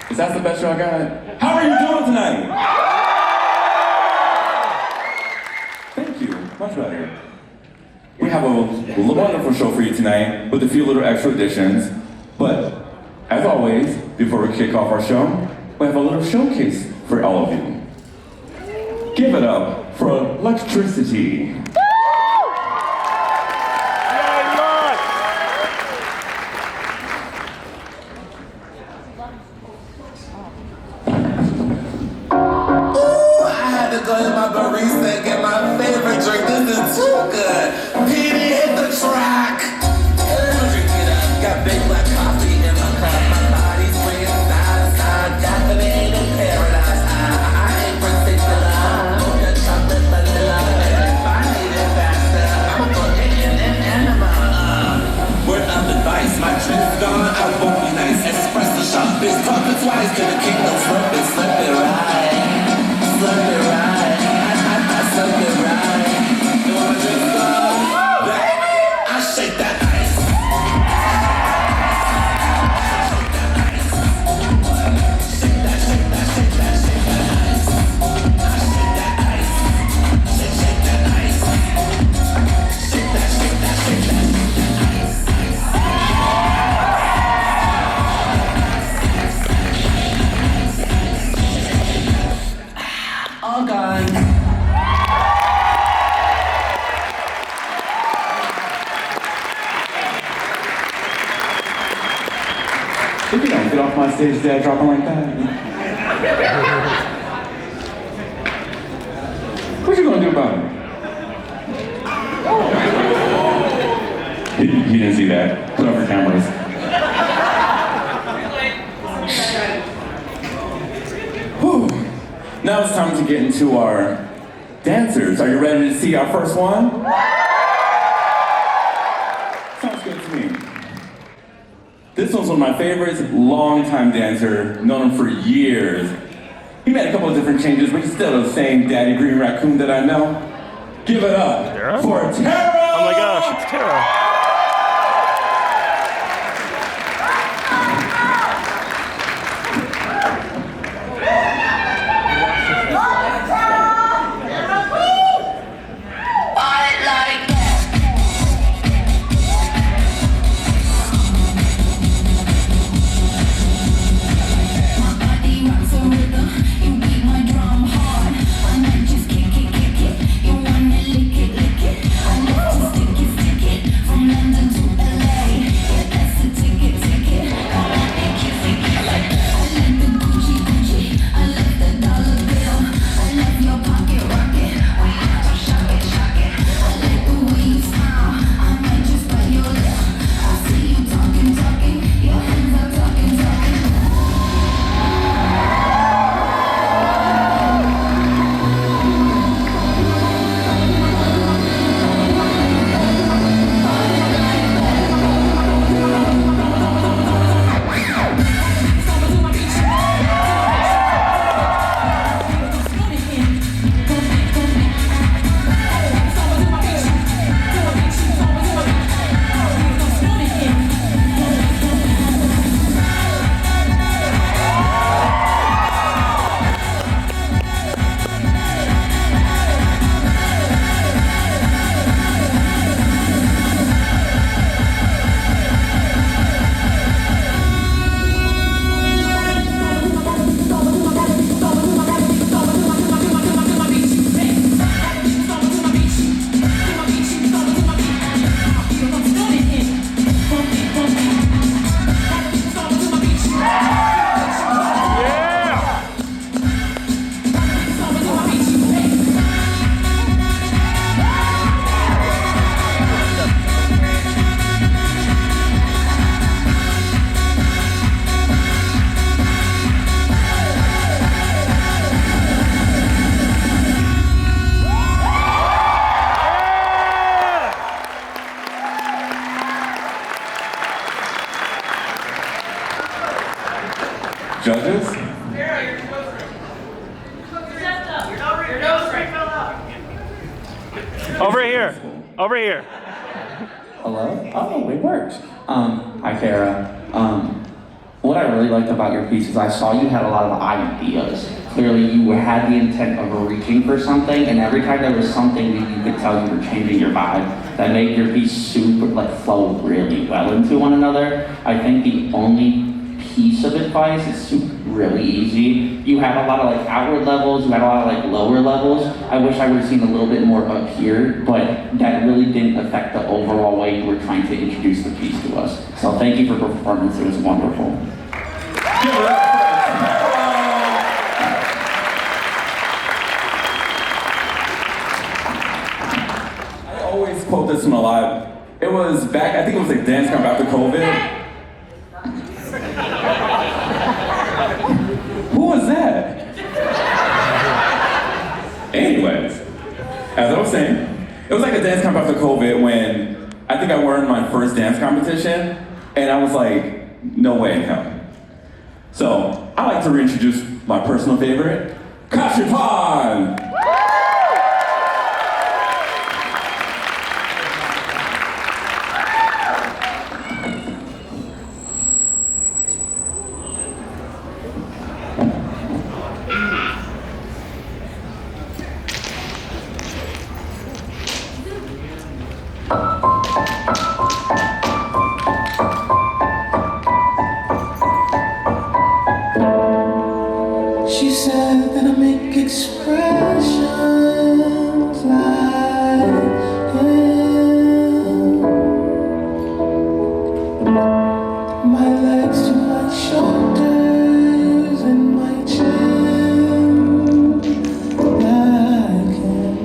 Is that the best y'all got? How are you doing tonight? Thank you, much better. We have a wonderful show for you tonight with a few little extra additions. But, as always, before we kick off our show, we have a little showcase for all of you. Give it up for electricity. Go to my barista and get my favorite drink. This is too good. PD, hit the track. Drink it up. Got big black coffee in my cup. My body's swinging side to side. Caffeinated paradise. I ain't particular. Mocha chocolate vanilla. If I need it faster, I'ma put it in an enema. Word of advice, my drink's gone. I won't be nice. Espresso shot. Bitch, talk it twice. To the kingdom, slurp it right. Slurp it right. Shake that ice. Shake that, shake that, shake that, shake that ice. Shake that ice. Shake that ice. Shake that, shake that, shake that, shake that ice. All gone. If you don't get off my stage, Dad, dropping like that. What you gonna do about it? He didn't see that. Put up your cameras. Whew. Now it's time to get into our dancers. Are you ready to see our first one? Sounds good to me. This one's one of my favorites, long-time dancer, known him for years. He made a couple of different changes, but he's still the same Daddy Green Raccoon that I know. Give it up Terra? For Terra! Oh my gosh, it's Terra. Judges? Terra, your nose ring. Your nose ring fell out. Over here. Over here. Hello? Oh, it worked. Hi, Kara. What I really liked about your piece is I saw you had a lot of ideas. Clearly you had the intent of reaching for something, and every time there was something that you could tell you were changing your vibe, that made your piece super, flow really well into one another. I think the only piece of advice is really easy. You had a lot of outward levels, you had a lot of lower levels. I wish I would have seen a little bit more up here, but that really didn't affect the overall way you were trying to introduce the piece to us. So thank you for your performance, it was wonderful. I always quote this one a lot. It was back, I think it was dance camp after COVID. Who was that? Anyways, as I was saying, it was a dance camp after COVID when I think I won my first dance competition, and I was like, no way in hell. So, I'd like to reintroduce my personal favorite, Kashipan! She said that I make expressions like him. My legs to my shoulders and my chin like him.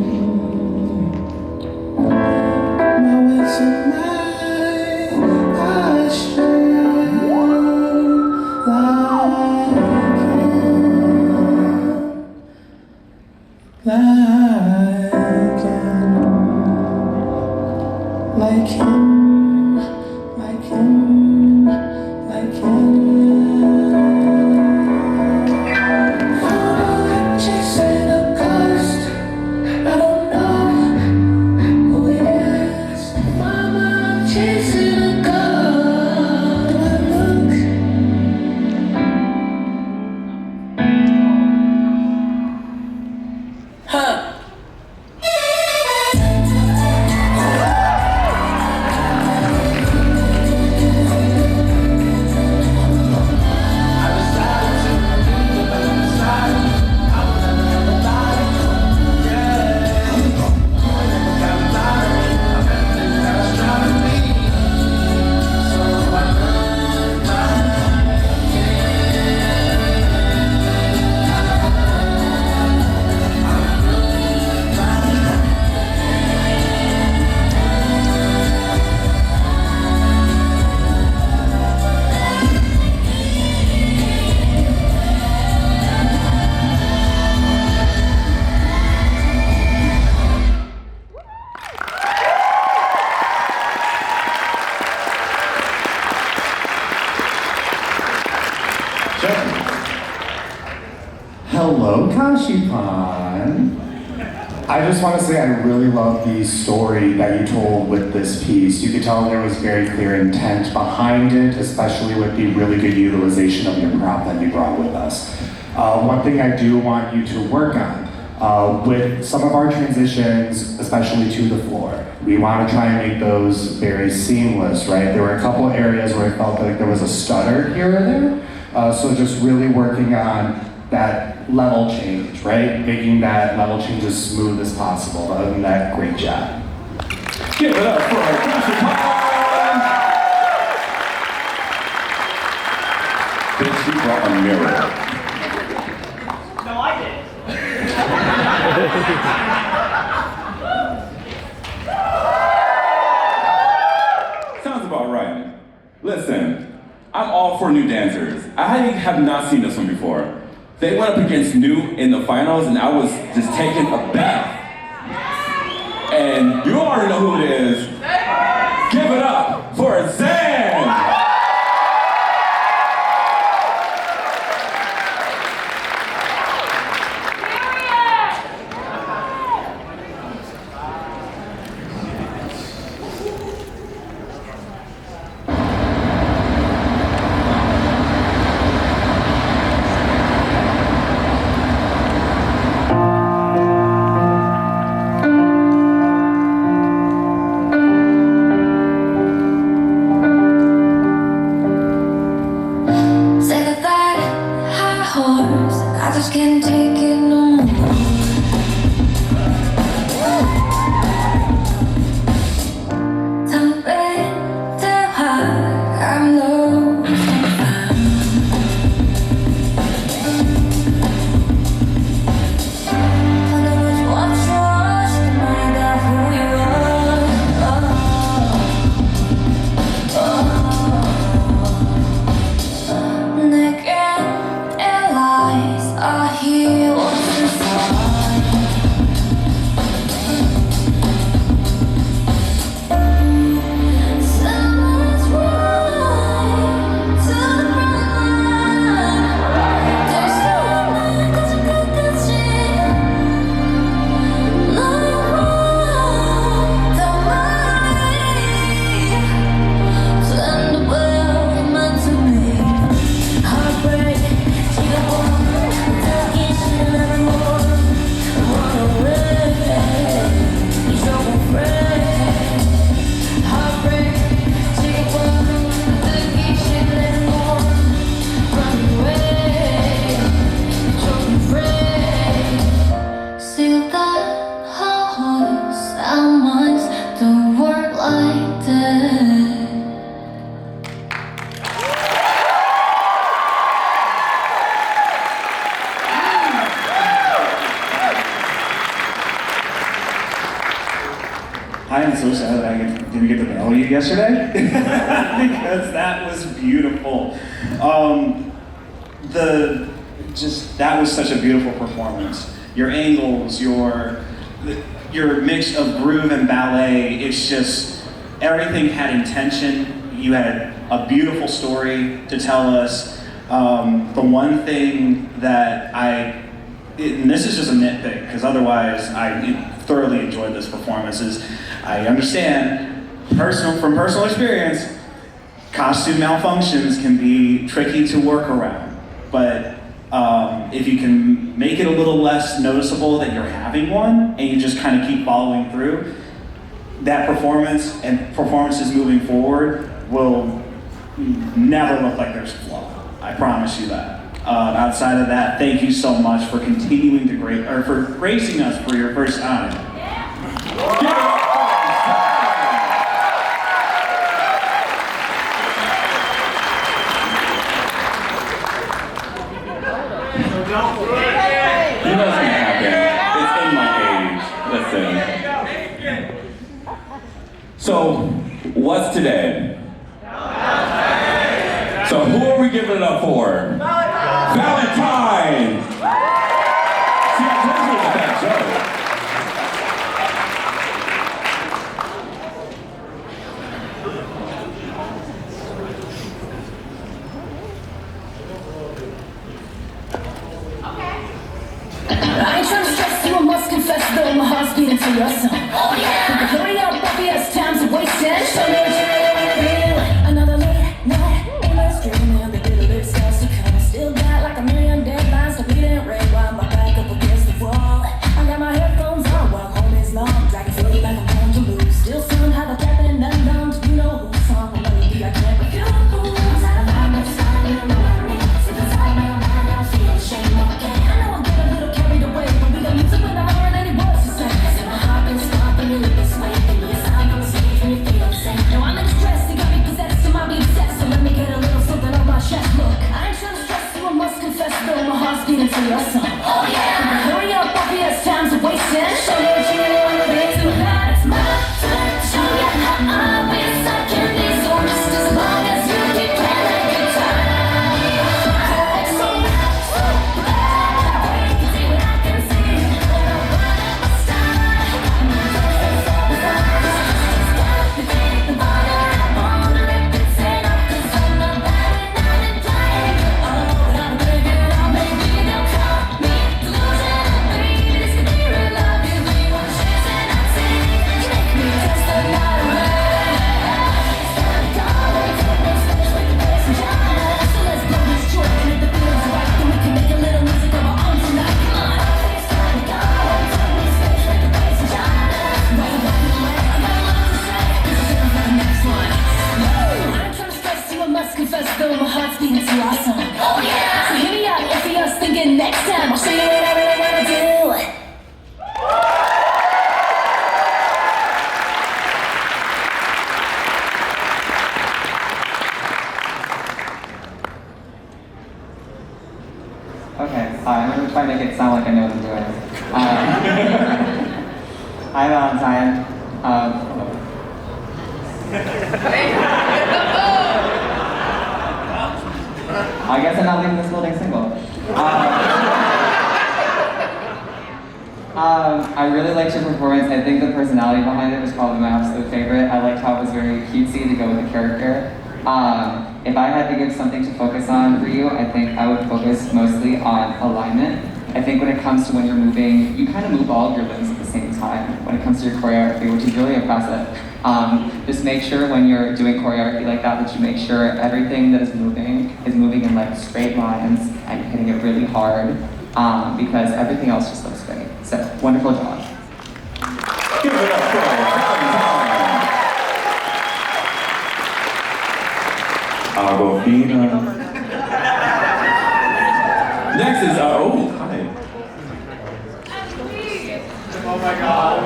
My waist and my posture like him, like him, like him. I'm chasing a ghost, I don't know who he is. Mama, I'm chasing a ghost. Do I look? Huh. Hello, Kashipan. I just want to say I really love the story that you told with this piece. You could tell there was very clear intent behind it, especially with the really good utilization of your prop that you brought with us. One thing I do want you to work on, with some of our transitions, especially to the floor, we want to try and make those very seamless, right? There were a couple areas where I felt like there was a stutter here or there. So just really working on that level change, right? Making that level change as smooth as possible. Other than that, great job. Give it up for our Kashipan! Bitch, you brought a mirror. No, I did. Sounds about right. Listen, I'm all for new dancers. I have not seen this one before. They went up against New in the finals, and I was just taking a bath. And you already know who it is. Give it up for Anzen! I am so sad that I didn't get to battle you yesterday because that was beautiful. That was such a beautiful performance. Your angles, your mix of groove and ballet, it's just, everything had intention. You had a beautiful story to tell us. The one thing that and this is just a nitpick, because otherwise I thoroughly enjoyed this performance, is I understand from personal experience, costume malfunctions can be tricky to work around. But if you can make it a little less noticeable that you're having one, and you just kind of keep following through, that performance and performances moving forward will never look like there's a flaw. I promise you that. Outside of that, thank you so much for continuing to for gracing us for your first time. You know what's gonna happen. It's in my age. Listen. So, what's today? So who are we giving it up for? Valentine! See, I told you it was a bad joke. I ain't trying to stress you, I must confess though my heart's beating to your song. Oh yeah! Hurry up, Buffy, it's time to waste it. Show me what you really feel. Another late night, endless dreaming. The bitter starts to come. Still got like a million deadlines to beat it red while my back up against the wall. I got my headphones on while home is long. Dragging through like I'm going to lose. Still somehow the captain unknown. Do you know who's song or melody I can't refuse? I'm out of line, but it's not even around me. Sick and tired, my mind, I feel shame again. I know I get a little carried away, but we got music when I'm hearing any voice to say. Said my heart been stopping you this way. Think you sound on the stage when you feel the same. No, I'm in stress, you got me possessed, so might be obsessed. So let me get a little something on my chest. Look, I ain't trying to stress you, I must confess though my heart's beating to your song. Oh yeah! Hurry up, Buffy, it's time to waste it. Show me what you really wanna be. Tonight it's my turn to show you how obvious I can be. So just as long as you keep playing that guitar. I'm so glad you can see what I can see. When I run at my style, I'm just so bizarre. Just got me beat the bottle. I wanna rip it enough, 'cause I'm not bad and I'm in play. Oh, but I'm thinking, oh, maybe they'll call me delusional. Baby, this could be real love. Give me one chance and I'll take it. You make me just another man. It's gotta go. Take no space with the bass and drums. So let's blow this joint, and if the feeling's right, then we can make a little music of our own tonight. Come on. It's gotta go. Take no space with the bass and drums. While you're walking away, I got a lot to say. This is it for the next one. I ain't trying to stress you, I must confess though my heart's beating to our song. Oh yeah! So hear me out if you're thinking next time I'll show you what I really wanna do. Okay, I'm going to try to make it sound like I know what I'm doing. Hi, Valentine. I guess I'm not leaving this building single. I really liked your performance. I think the personality behind it was probably my absolute favorite. I liked how it was very cutesy to go with the character. If I had to give something to focus on for you, I think I would focus mostly on alignment. I think when it comes to when you're moving, you kind of move all of your limbs at the same time when it comes to your choreography, which is really impressive. Just make sure when you're doing choreography like that you make sure everything that is moving in like straight lines and you're hitting it really hard because everything else just looks great. So, wonderful job. Give it up for Valentine. Agofina. Next is oh, hi. Oh my god.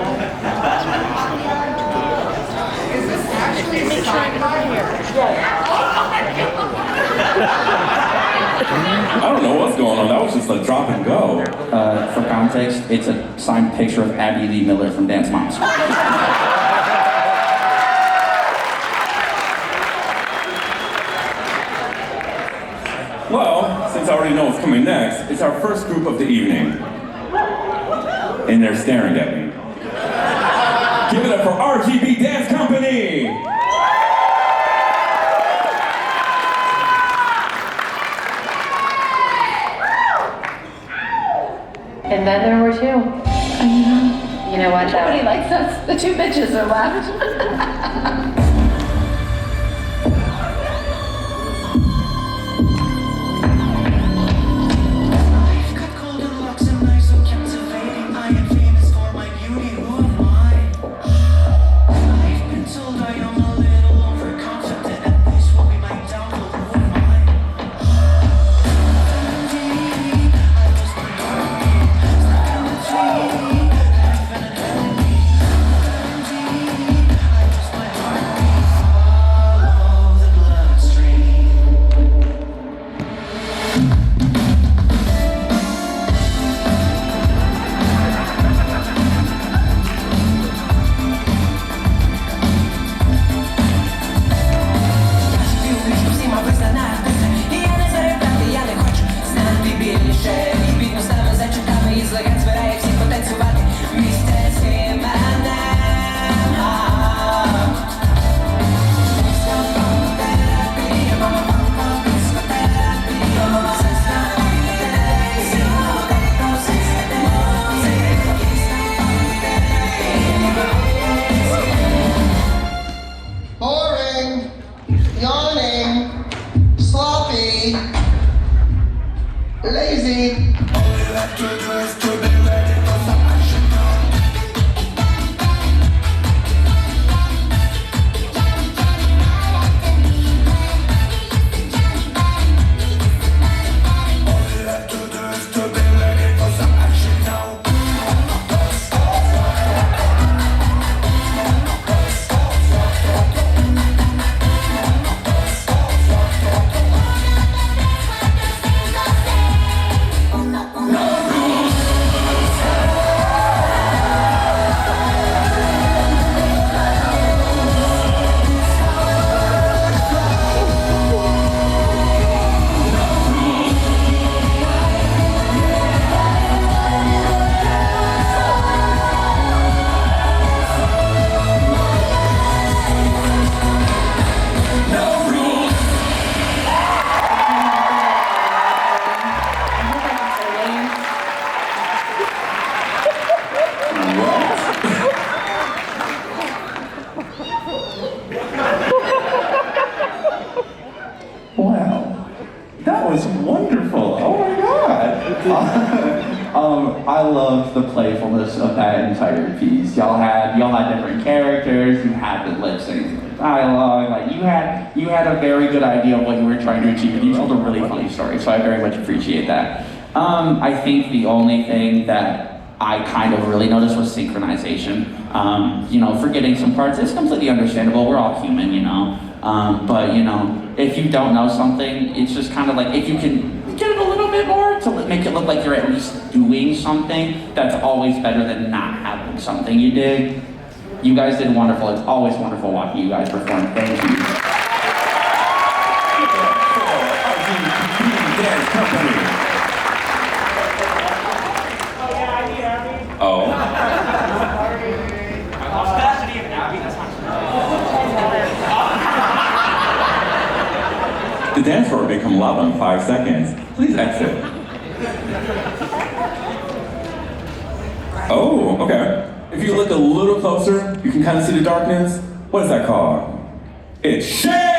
Is this actually signed by here? I don't know what's going on. That was just a drop and go. For context, it's a signed picture of Abby Lee Miller from Dance Moms. Well, since I already know what's coming next, it's our first group of the evening. And they're staring at me. Give it up for RGB Dance Company! And then there were two. You know what? Nobody likes us. The two bitches are left. I loved the playfulness of that entire piece. Y'all had different characters. You had the lip sync dialogue. Like you had a very good idea of what you were trying to achieve, and you told a really funny story. So I very much appreciate that. I think the only thing that I kind of really noticed was synchronization. Forgetting some parts is completely understandable. We're all human, But if you don't know something, it's just kind of like if you can get it a little bit more to make it look like you're at least doing something, that's always better than not having something you did. You guys did wonderful. It's always wonderful watching you guys perform. Thank you. RGB Dance Company. Oh. The dance floor will become lava in 5 seconds. Please exit. Oh, okay. If you look a little closer, you can kind of see the darkness. What is that called? It's Shayde!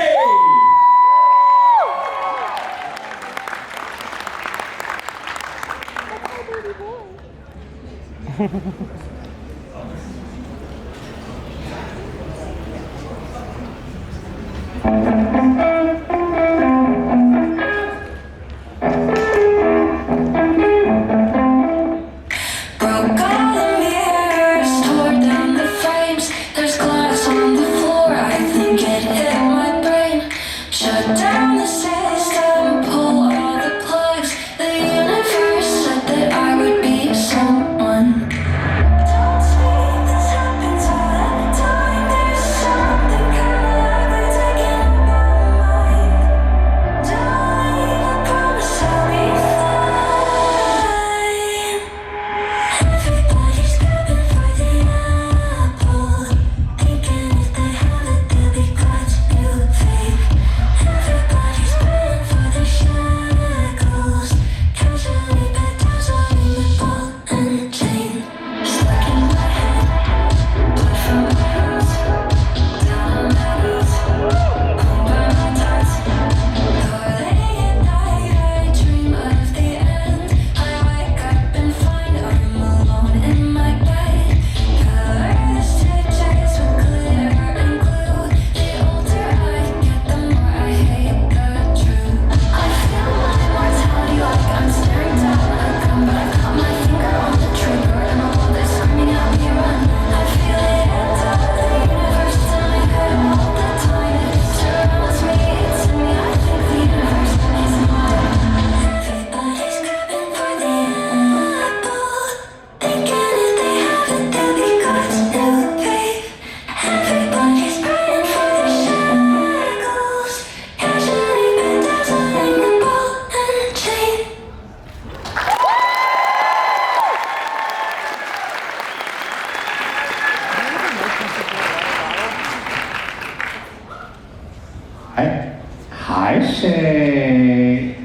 Cait.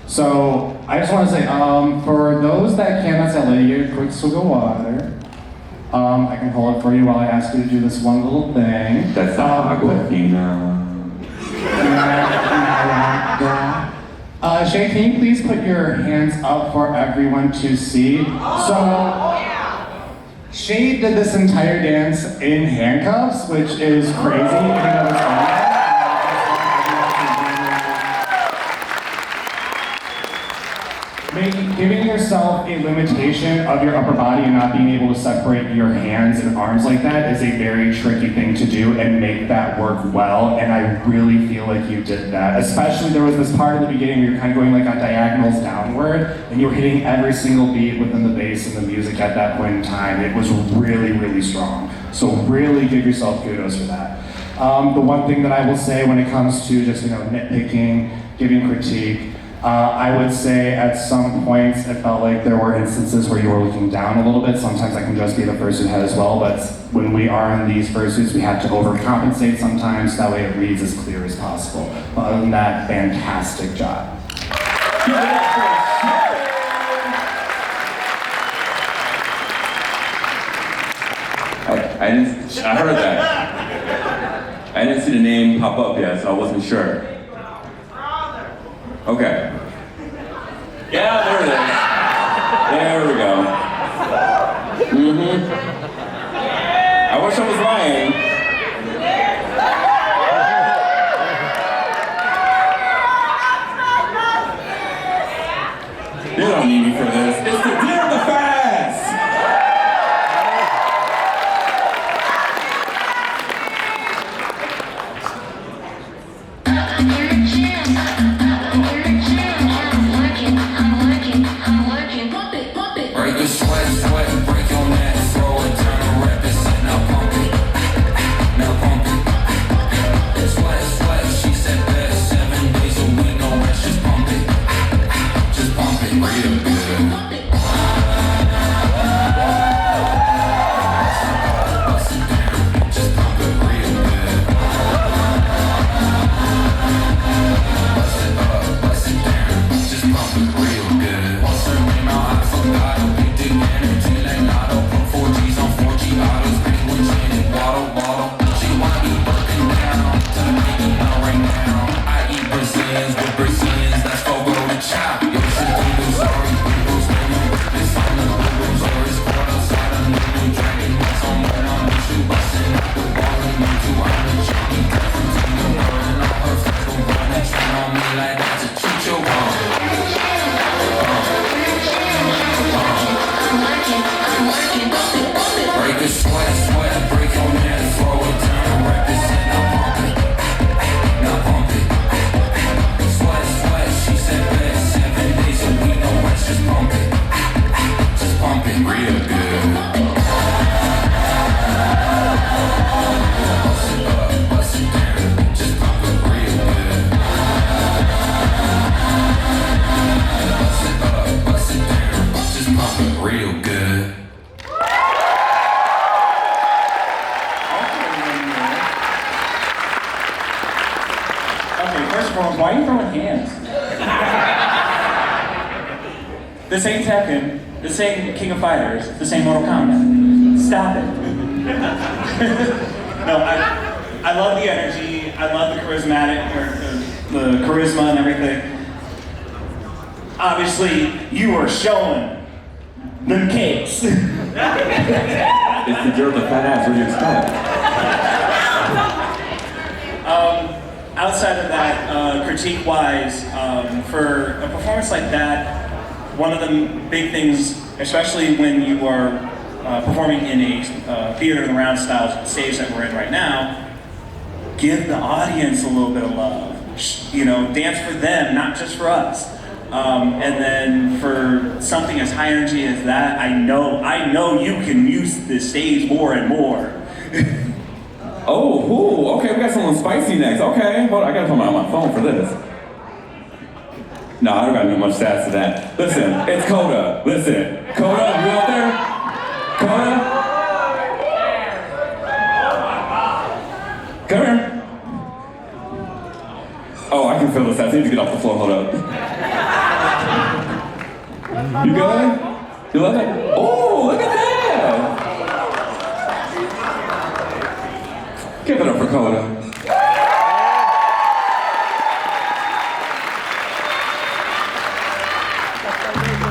So I just want to say, for those that cannot say, let you get a quick swig of water. I can hold it for you while I ask you to do this one little thing. That's Aquafina. Shayde, can you please put your hands up for everyone to see? So, Shayde did this entire dance in handcuffs, which is crazy in and of its own. Giving yourself a limitation of your upper body and not being able to separate your hands and arms like that is a very tricky thing to do and make that work well, and I really feel like you did that. Especially there was this part at the beginning where you're kind of going like on diagonals downward, and you were hitting every single beat within the bass and the music at that point in time. It was really, really strong. So really give yourself kudos for that. The one thing that I will say when it comes to just, nitpicking, giving critique, I would say at some points it felt like there were instances where you were looking down a little bit. Sometimes that can just be the fursuit head as well, but when we are in these fursuits, we have to overcompensate sometimes, that way it reads as clear as possible. But other than that, fantastic job. I heard that. I didn't see the name pop up yet, so I wasn't sure. Okay. Yeah, there it is. There we go. I wish I was lying. You don't need me for this. It's the deer of the fast. Break a sweat, break your neck, throw it, turn a rep, and now pump it. Now pump it. Sweat, she said that 7 days a week, no rest, just pump it. Just pump it real good. Bust it down, just pump it real good. Bust it up, bust it down, just pump it real good. What's her name? I forgot. Big energy like Lotto. Put 4Gs on 4G autos. Penguin gin and waddle. She wanna be working down to the baby now right now. I eat Brazilians with Brazilians. Let's go to chop. Yo, shit, doodles, sorry, doodles. When you work this on the doodles, or it's caught outside a new dragon. What's on when I'm with you, busting out the wall and you two. I'm the Johnny Girlfriend to your girl and all her friends go run and train on me like that's a chicho bomb. Break a sweat, break your neck, throw it down, represent, now pump it. Sweat, she said that 7 days a week, no rest, just pump it real good. Bust it up, bust it down, just pump it real good. Bust it up, bust it down, just pump it real good. First of all, why are you throwing hands? This ain't Tekken, this ain't King of Fighters, this ain't Mortal Kombat. Stop it. No, I love the energy, I love the the charisma and everything. Obviously, you are showing them cakes. It's the deer of the fat ass. What do you expect? Outside of that, critique-wise, for a performance like that, one of the big things, especially when you are performing in a theater in the round style stage that we're in right now, give the audience a little bit of love. Dance for them, not just for us. And then for something as high energy as that, I know you can use the stage more and more. Oh, okay, we got someone spicy next. Okay, hold on, I gotta put my phone for this. No, I don't gotta do much stats to that. Listen, it's Kota. Listen, Kota, you out there? Kota? Come here. Oh, I can feel this. I need to get off the floor. Hold up. You good? You love it? Oh, look at that! Give it up for Kota.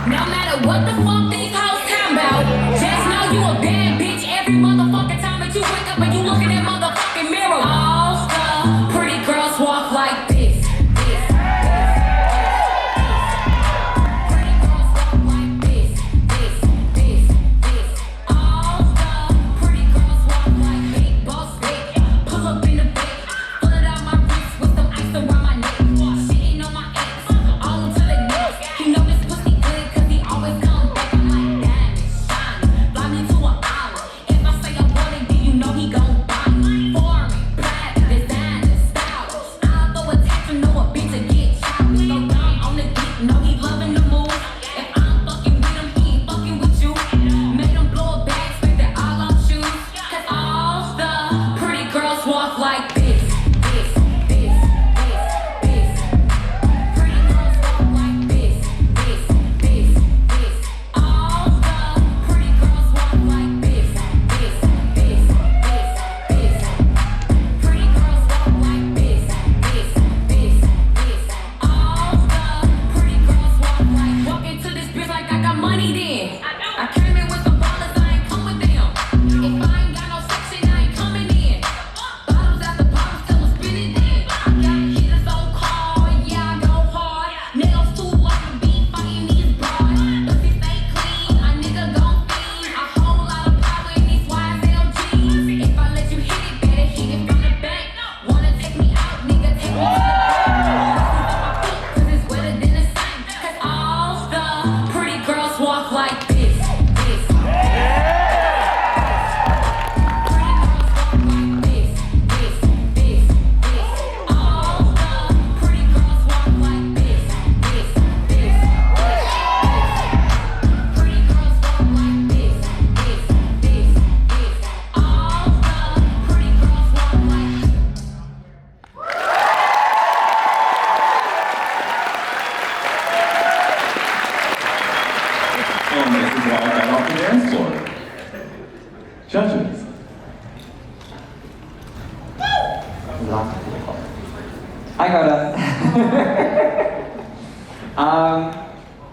No matter what the fuck these hoes talking about, just know you a bad bitch every motherfucking time that you wake up and you look in that motherfucking mirror. All the pretty girls walk like this. Pretty girls walk like this. All the pretty girls walk like big boss bitch. Pull up in the bed, pull it out my wrist with some ice around my neck. Shitting on my ex, all to the next. You know this pussy good 'cause he always come back. I'm like diamonds shining, fly me to an island. If I say I want it, then you know he gon' buy me. Foreign, private, designer, style. I'll throw a tantrum, know a bitch to get chopped. So dumb on the dick, know he loving the move. If I'm fucking with him, he ain't fucking with you. Made him blow a bag, spent it all on shoes. 'Cause all the pretty girls walk like this. Pretty girls walk like this. All the pretty girls walk like this. Pretty girls walk like this. All the pretty girls walk like. Walk into this bitch like I got money then. I came in with some ballers, I ain't come with them. If I ain't got no section, I ain't coming in. Bottles after bottles till I'm spinning in. I got hitters on call, yeah, I go hard. Nails too long to be fighting these broads. Pussy stay clean, a nigga gon' fiend. A whole lot of power in these YSL jeans. If I let you hit it, better hit it from the back. Wanna take me out, nigga, take me to the back. 'Cause it's wetter than the sun. 'Cause all the pretty girls walk like this. Pretty girls walk like this. All the pretty girls walk like this. Pretty girls walk like this. All the pretty girls walk like this. And this is why I got off the dance floor. Judges. Hi, Kota.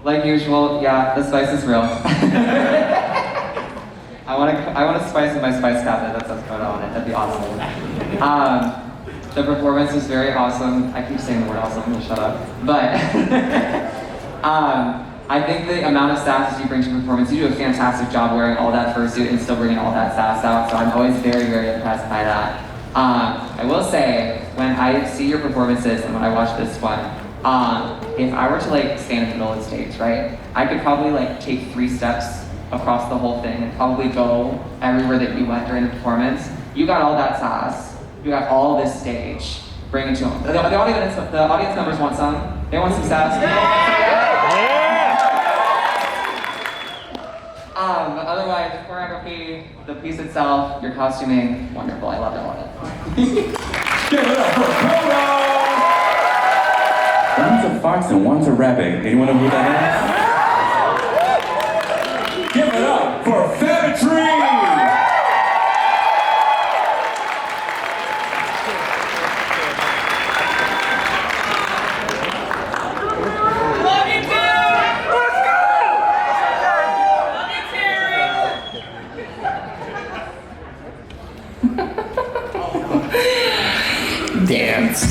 Like usual, yeah, the spice is real. I want to spice in my spice cabinet that says Kota on it. That'd be awesome. The performance was very awesome. I keep saying the word awesome. I'm gonna shut up. But I think the amount of sass you bring to performance, you do a fantastic job wearing all that fursuit and still bringing all that sass out. So I'm always very, very impressed by that. I will say, when I see your performances and when I watch this one, if I were to like stand in the middle of the stage, right, I could probably like take 3 steps across the whole thing and probably go everywhere that you went during the performance. You got all that sass. You got all this stage. Bring it to them. The audience members want some. They want some sass. But otherwise, the choreography, the piece itself, your costuming, wonderful. I loved all of it. Give it up for Kota! One's a fox and one's a rabbit. Anyone know who that is? Give it up for Fabbitry! Dance.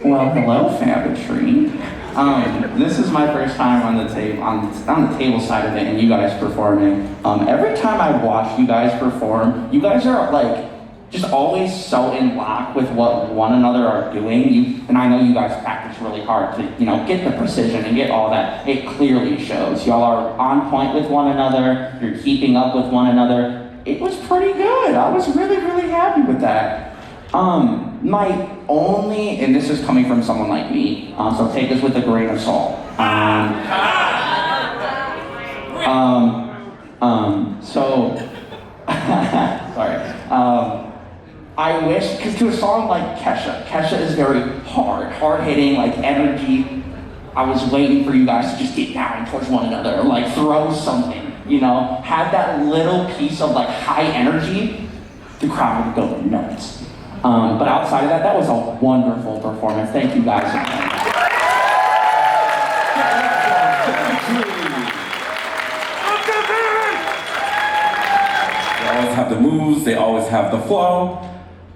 Well, hello, Fabbitry. This is my first time on the table side of it, and you guys performing. Every time I watch you guys perform, you guys are like just always so in lock with what one another are doing. And I know you guys practice really hard to, get the precision and get all that. It clearly shows. Y'all are on point with one another. You're keeping up with one another. It was pretty good. I was really, really happy with that. My only, and this is coming from someone like me, so take this with a grain of salt. Sorry. I wish, because to a song like Kesha is very hard-hitting, like energy. I was waiting for you guys to just get down towards one another, like throw something, have that little piece of like high energy, the crowd would go nuts. But outside of that, that was a wonderful performance. Thank you guys so much. They always have the moves, they always have the flow.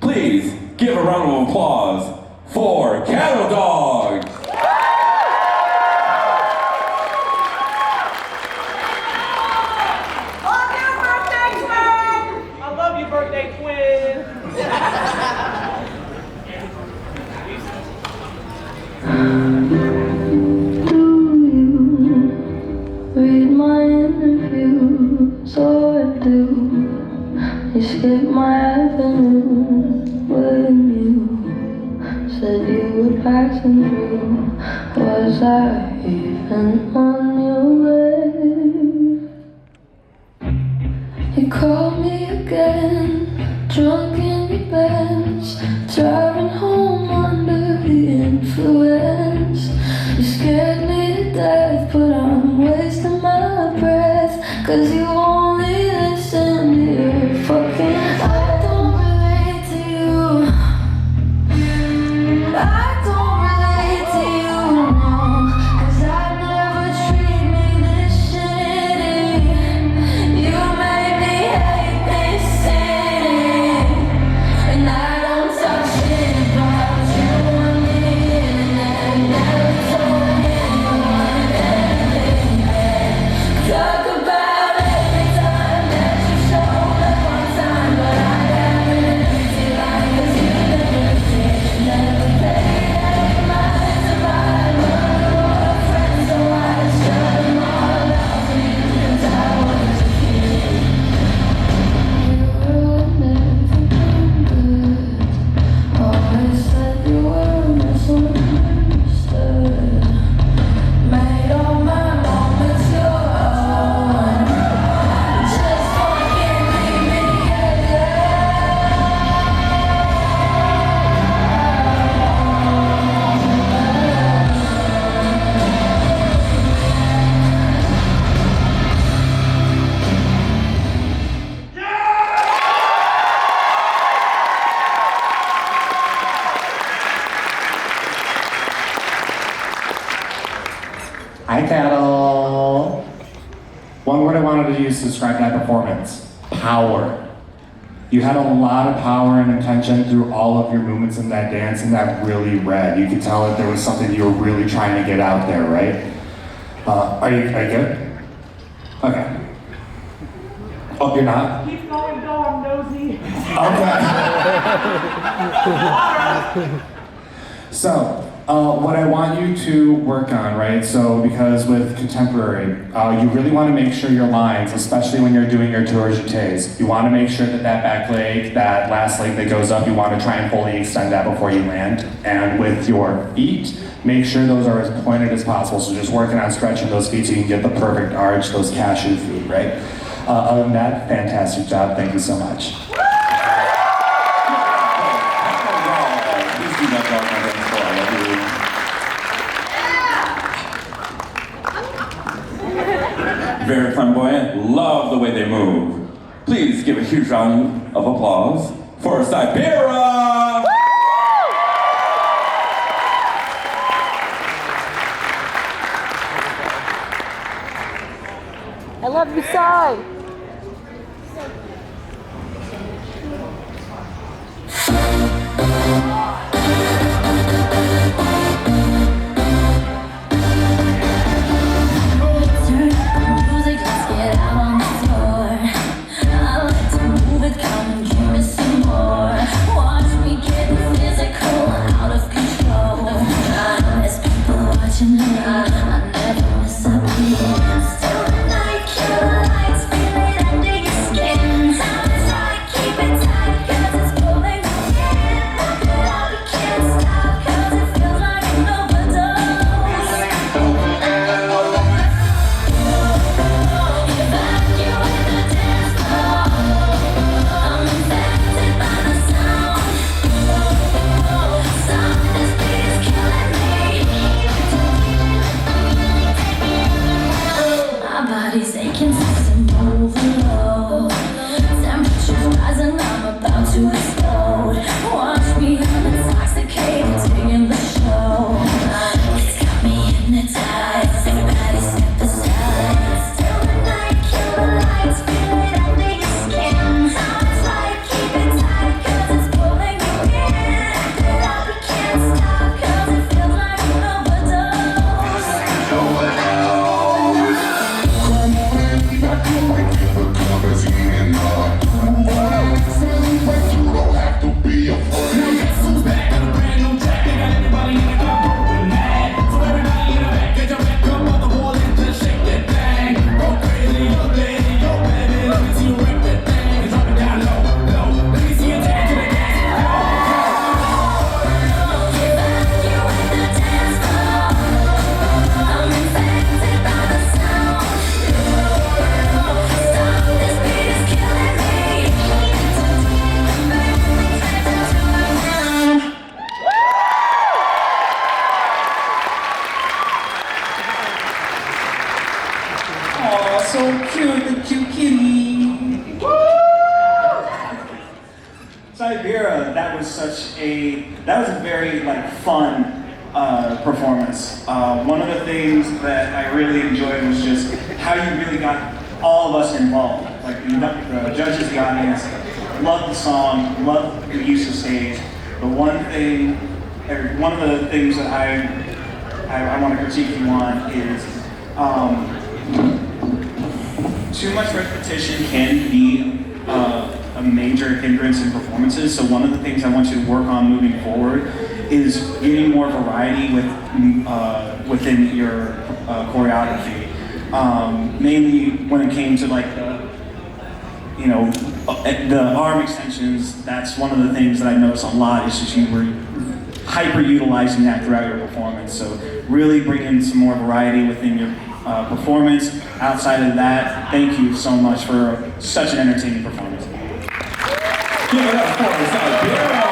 Please give a round of applause for Cattle Dog. Read my interview, so I do. You skipped my avenue when you said you were passing through. Was I even on your way? You called me again, drunk in your Benz, driving home under the influence. You scared me to death, but I'm wasting my breath, 'cause you only listen to your fucking. I don't relate to you. I don't relate to you, no, 'cause I never treat me this shitty. You made me hate this city, and I don't talk shit about you on the internet. Never told anyone anything bad. Talk about every time that you showed up on time, but I got an empty line 'cause you never did. Never paid any mind to my mother or friends, so I shut them all out for you 'cause I was a kid. You were never good. Always said you were misunderstood. Made all my moments your own. Just fucking leave me Hi, Cattle. One word I wanted to use to describe that performance: power. You had a lot of power and intention through all of your movements in that dance, and that really read. You could tell that there was something you were really trying to get out there, right? Are you good? Okay. Oh, you're not? Keep going, I'm nosy. Okay. So, what I want you to work on, right? So, because with contemporary, you really want to make sure your lines, especially when you're doing your tour jetés, you want to make sure that that back leg, that last leg that goes up, you want to try and fully extend that before you land. And with your feet, make sure those are as pointed as possible. So just working on stretching those feet so you can get the perfect arch, those cashew feet, right? Other than that, fantastic job. Thank you so much. Very flamboyant, love the way they move. Please give a huge round of applause for Cybera! I love you, Sai. a very like fun performance. One of the things that I really enjoyed was just how you really got all of us involved. Like the judges, the audience, loved the song, loved the use of stage. But one of the things that I want to critique you on is too much repetition can be a major hindrance in performances. So one of the things I want you to work on moving forward is getting more variety within your choreography. Mainly when it came to like the arm extensions. That's one of the things that I noticed a lot is just you were hyper utilizing that throughout your performance. So really bring in some more variety within your performance. Outside of that, thank you so much for such an entertaining performance. Give it up for Cybera.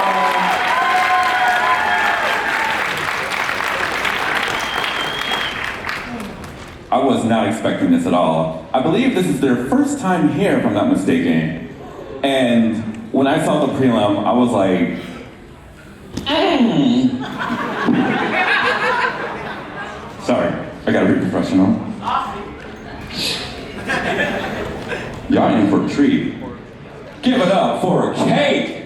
I was not expecting this at all. I believe this is their first time here, if I'm not mistaken. And when I saw the prelim, I was like, Sorry, I gotta be professional. Y'all in for a treat. Give it up for Cait!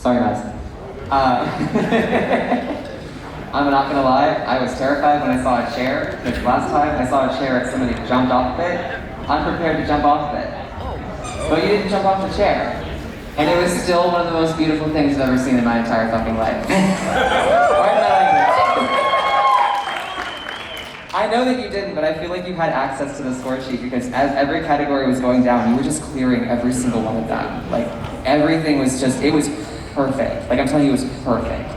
Sorry guys. I'm not gonna lie, I was terrified when I saw a chair, because last time I saw a chair and somebody jumped off of it. I'm prepared to jump off of it. But you didn't jump off the chair. And it was still one of the most beautiful things I've ever seen in my entire fucking life. Pardon my language. I know that you didn't, but I feel like you had access to the score sheet because as every category was going down, you were just clearing every single one of them. Like, everything was just, it was perfect. Like, I'm telling you, it was perfect.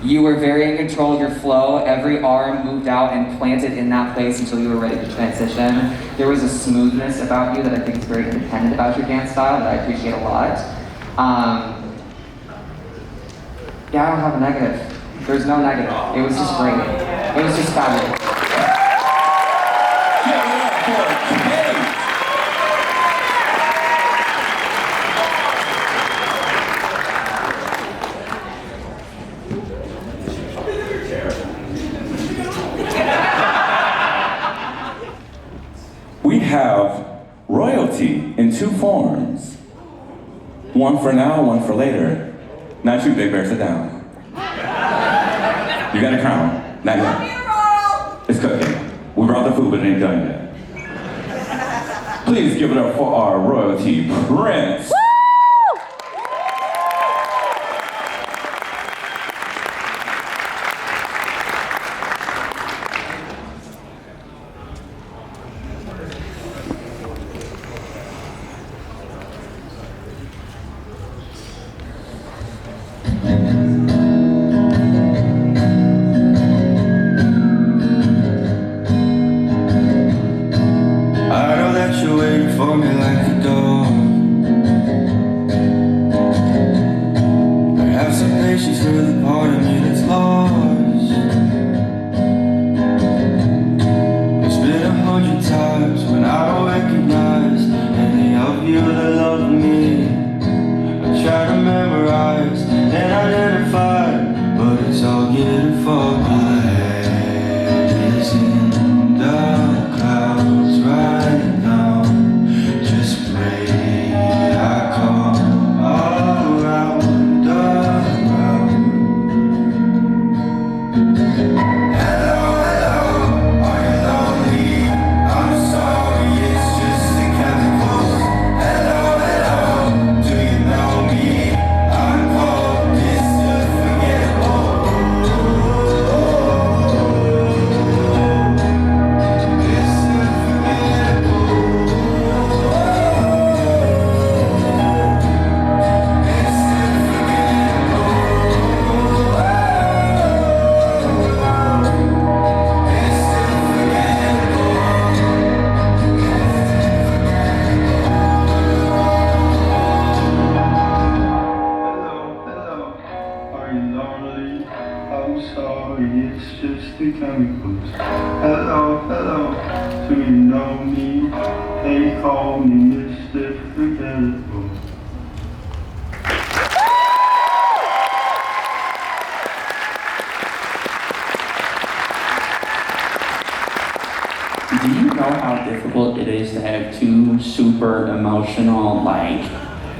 You were very in control of your flow. Every arm moved out and planted in that place until you were ready to transition. There was a smoothness about you that I think is very independent about your dance style that I appreciate a lot. Yeah, I don't have a negative. There's no negative. It was just great. It was just fabulous. royalty in two forms. One for now, one for later. Not you, Big Bear, sit down. You got a crown. Not yet. It's cooking. We brought the food, but it ain't done yet. Please give it up for our royalty prince. Do you know how difficult it is to have two super emotional,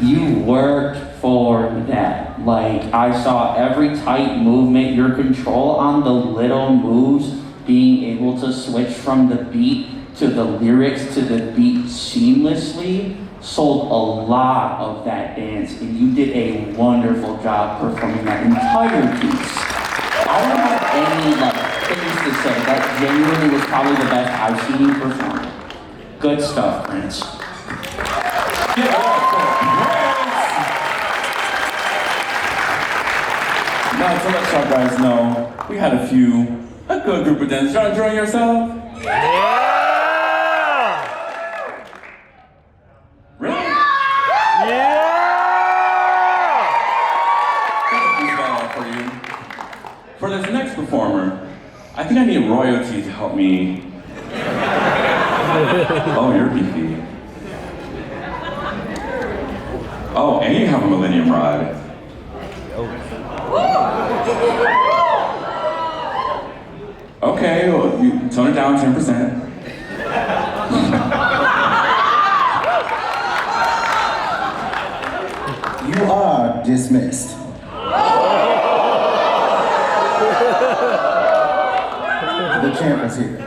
you worked for that. I saw every tight movement, your control on the little moves, being able to switch from the beat to the lyrics to the beat seamlessly, sold a lot of that dance, and you did a wonderful job performing that entire piece. I don't have any things to say. That genuinely was probably the best I've seen you perform. Good stuff, Prince. Now to let y'all guys know, we had a good group of dancers. Y'all enjoying yourself? Yeah! Really? Yeah! For you. For this next performer, I think I need royalty to help me. Oh, you're beefy. Oh, and you have a Millennium Ride. Okay, well, you tone it down 10%. You are dismissed. The champ is here.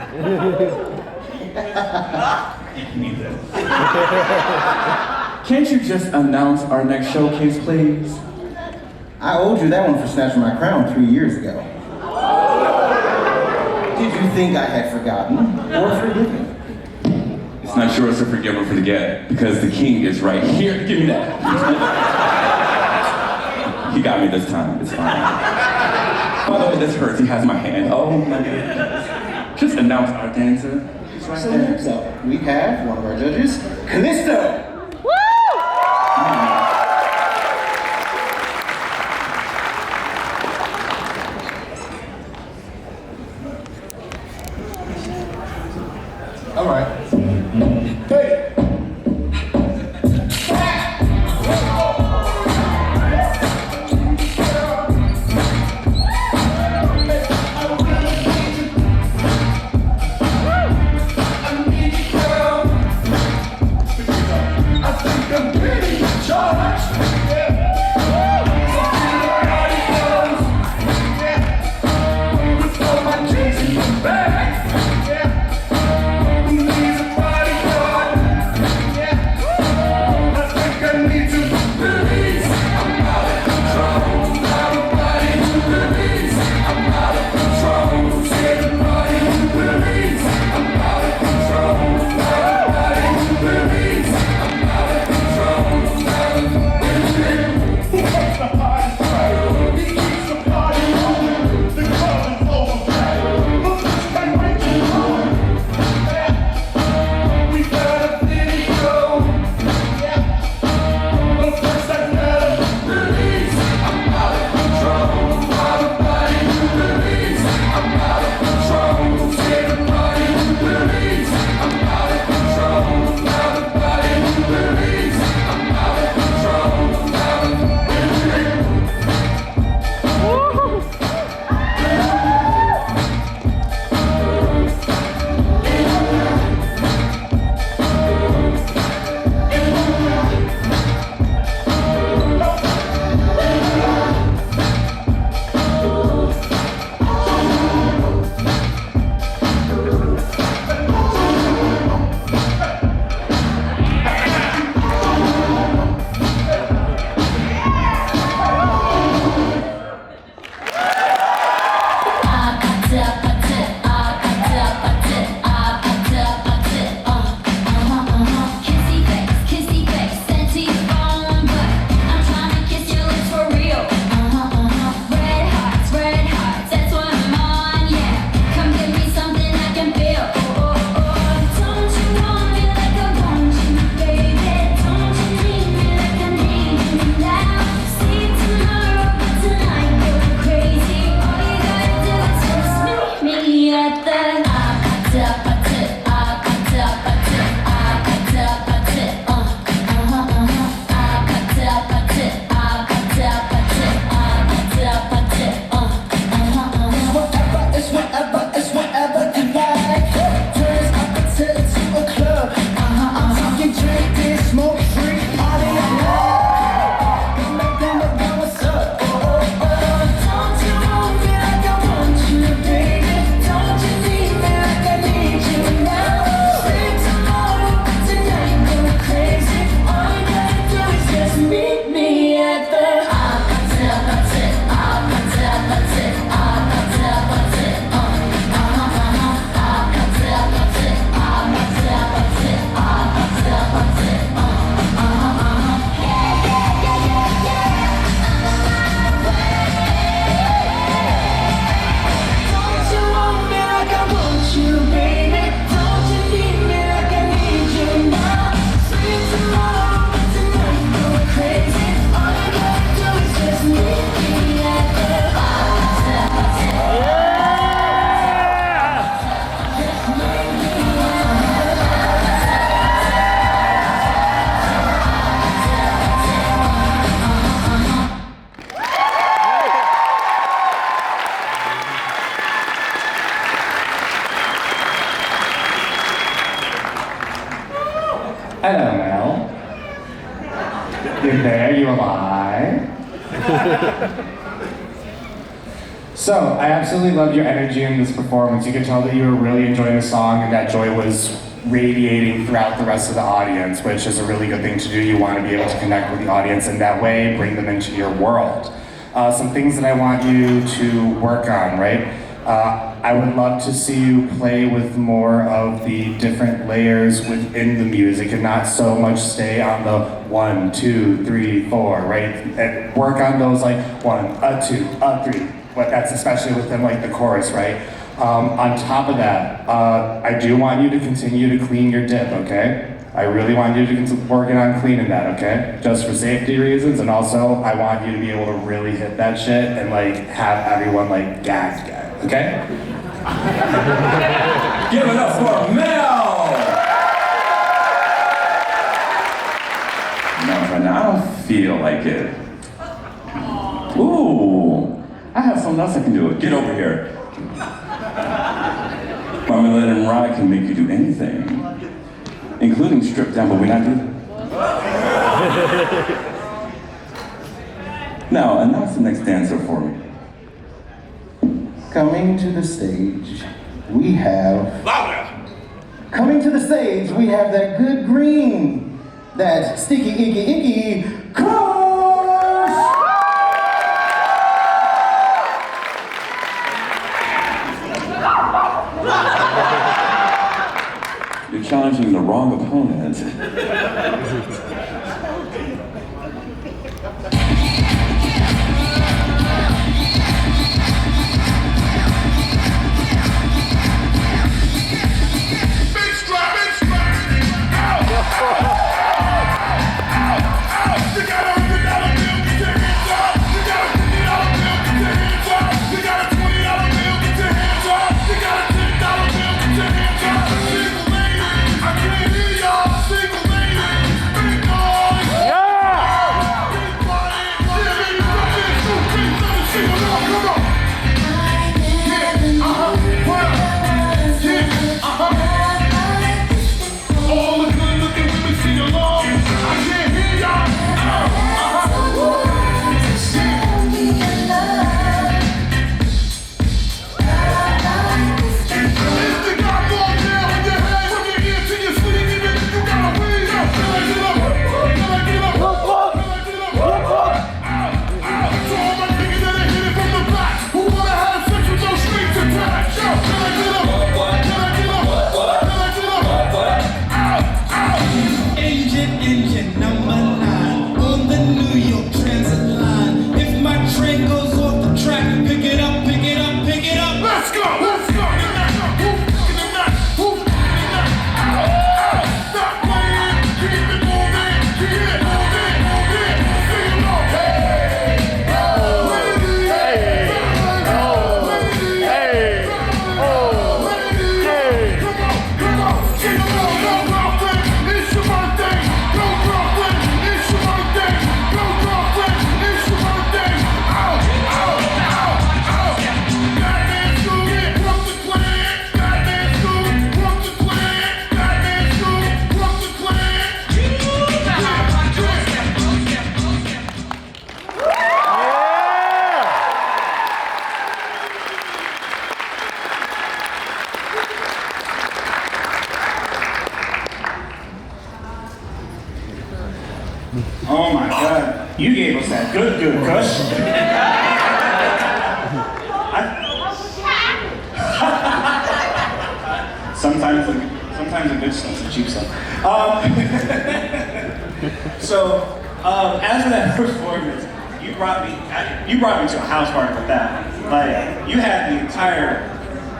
Can't you just announce our next showcase, please? I owed you that one for snatching my crown 3 years ago. Did you think I had forgotten or forgiven? It's not yours to forgive or forget, because the king is right here. Give me that. He got me this time, it's fine. By the way, this hurts, he has my hand. Oh my goodness. Just announce our dancer. He's right So there. next up, we have one of our judges, Callisto. All right. Hey! Good there, you alive? So, I absolutely loved your energy in this performance. You could tell that you were really enjoying the song and that joy was radiating throughout the rest of the audience, which is a really good thing to do. You want to be able to connect with the audience in that way, bring them into your world. Some things that I want you to work on, right? I would love to see you play with more of the different layers within the music and not so much stay on the 1, 2, 3, 4, right? And work on those like 1, 2, 3. But that's especially within like the chorus, right? On top of that, I do want you to continue to clean your dip, okay? I really want you to continue working on cleaning that, okay? Just for safety reasons, and also I want you to be able to really hit that shit and like have everyone like gagged, okay? Give it up for Mel! No, right now I don't feel like it. Ooh, I have something else I can do. Get over here. Marmalade and Rye can make you do anything, including strip down, but we're not doing that. Now, announce the next dancer for me. Coming to the stage, we have... Coming to the stage, we have that good green, that sticky, icky, Kush! You're challenging the wrong opponent. Oh my God, you gave us that good Kush. Sometimes the good stuff's the cheap stuff. As for that performance, you brought me to a house party with that. Like, you had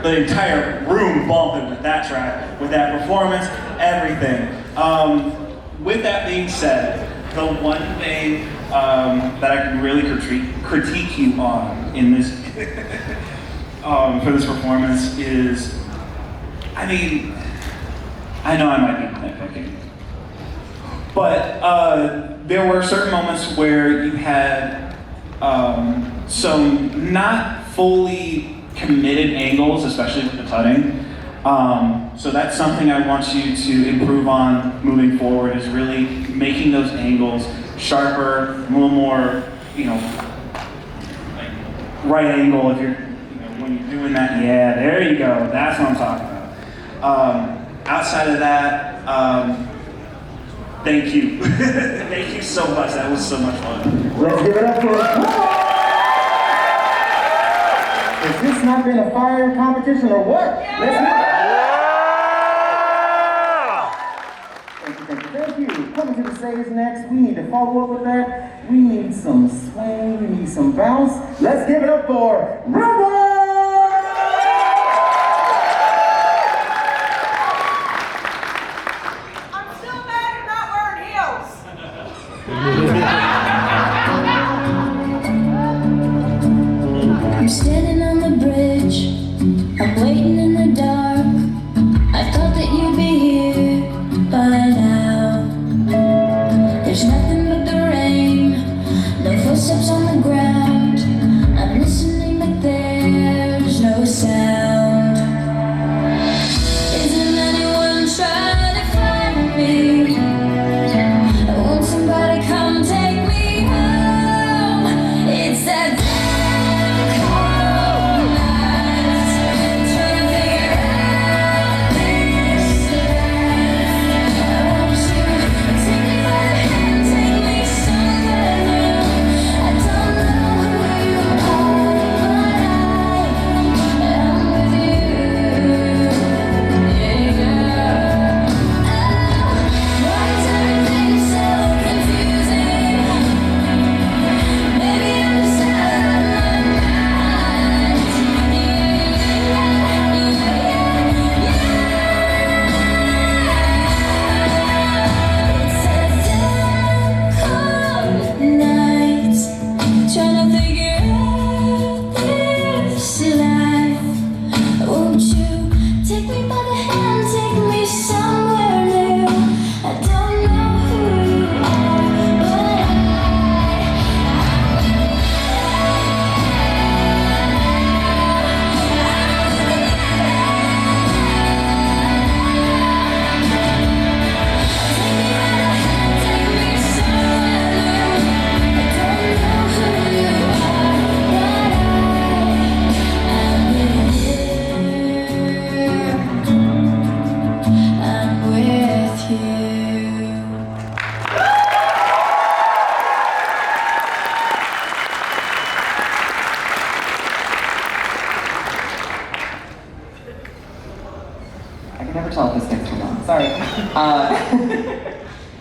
the entire room bumping with that track, with that performance, everything. With that being said, the one thing that I can really critique you on in this for this performance is, I mean, I know I might be nitpicking, but there were certain moments where you had some not fully committed angles, especially with the cutting. So that's something I want you to improve on moving forward, is really making those angles sharper, a little more, you know, like right angle if you're, when you're doing that. Yeah, there you go. That's what I'm talking about. Outside of that, thank you. Thank you so much. That was so much fun. Let's give it up for Has this not been a fire competition or what? Thank you. Coming to the stage next, we need to follow up with that. We need some swing, we need some bounce. Let's give it up for Rubber! I'm still mad at not wearing heels. I'm standing on the bridge, I'm waiting in the dark. I thought that you'd be here by now. There's nothing but the rain, no footsteps on the ground. I'm listening but there's no sound. Isn't anyone trying to find me? Won't somebody come take me home? It's that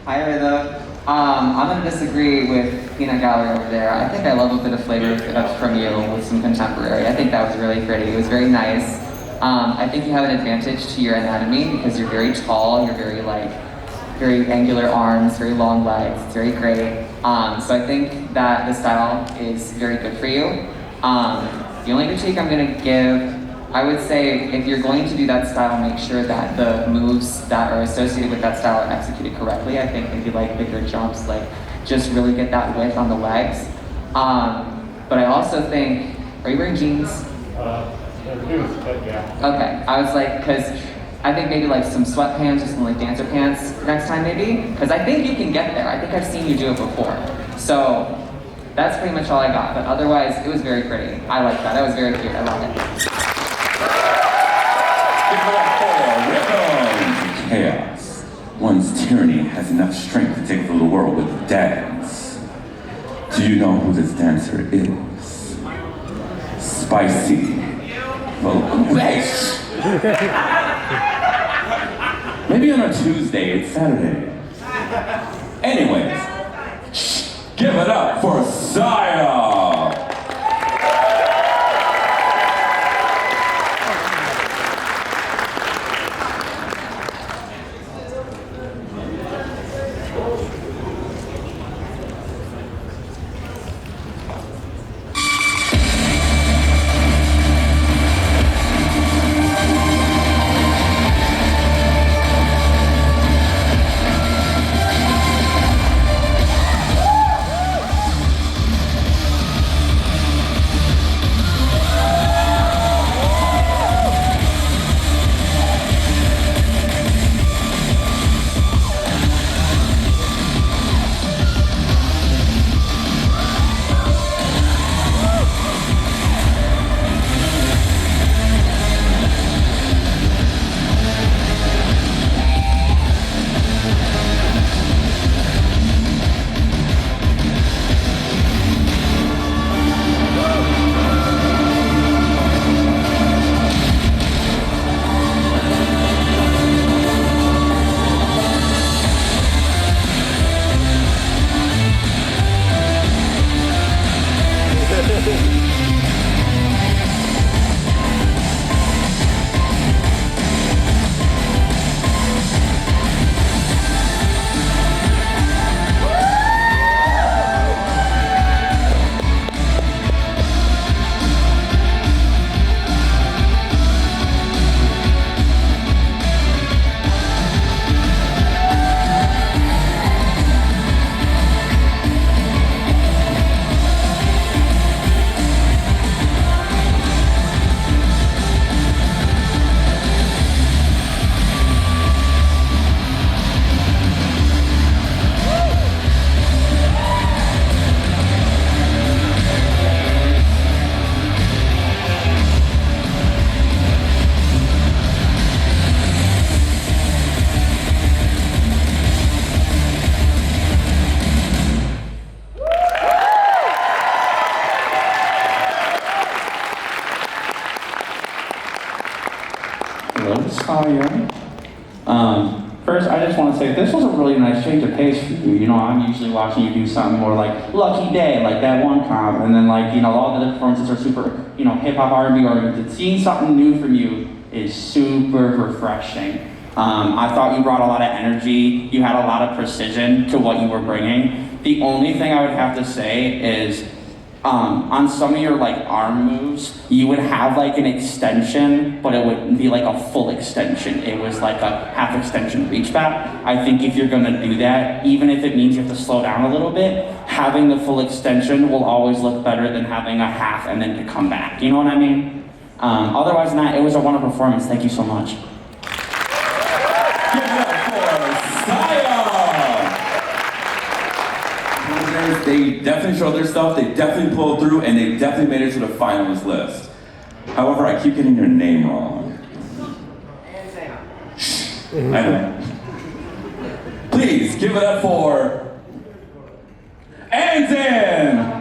Hi, Rhythm. I'm going to disagree with Peanut Gallery over there. I think I love a bit of flavor from you with some contemporary. I think that was really pretty. It was very nice. I think you have an advantage to your anatomy because you're very tall. You're very angular arms, very long legs. It's very great. So I think that the style is very good for you. The only critique I'm going to give, I would say if you're going to do that style, make sure that the moves that are associated with that style are executed correctly. I think maybe like bigger jumps, like just really get that width on the legs. But I also think, are you wearing jeans? Yeah. Okay, I was like, because I think maybe like some sweatpants or some like dancer pants next time maybe, because I think you can get there. I think I've seen you do it before. So that's pretty much all I got, but otherwise it was very pretty. I like that, that was very cute, I love it. Chaos. One's tyranny has enough strength to take over the world with dance. Do you know who this dancer is? Spicy vocal bass. Maybe on a Tuesday, it's Saturday. Anyways, give it up for Saiya! just want to say this was a really nice change of pace for you. You know, I'm usually watching you do something more like Lucky Day, like that one comp, and then like, you know, all the performances are super, you know, hip-hop, R&B oriented. Seeing something new from you is super refreshing. I thought you brought a lot of energy. You had a lot of precision to what you were bringing. The only thing I would have to say is, on some of your like arm moves, you would have like an extension, but it wouldn't be like a full extension. It was like a half extension reach back. I think if you're gonna do that, even if it means you have to slow down a little bit, having the full extension will always look better than having a half and then to come back. You know what I mean? Otherwise than that, it was a wonderful performance. Thank you so much. Give it up for Saiya! They definitely showed their stuff, they definitely pulled through, and they definitely made it to the finalist list. However, I keep getting your name wrong. Shh, I know. Please give it up for Anzen!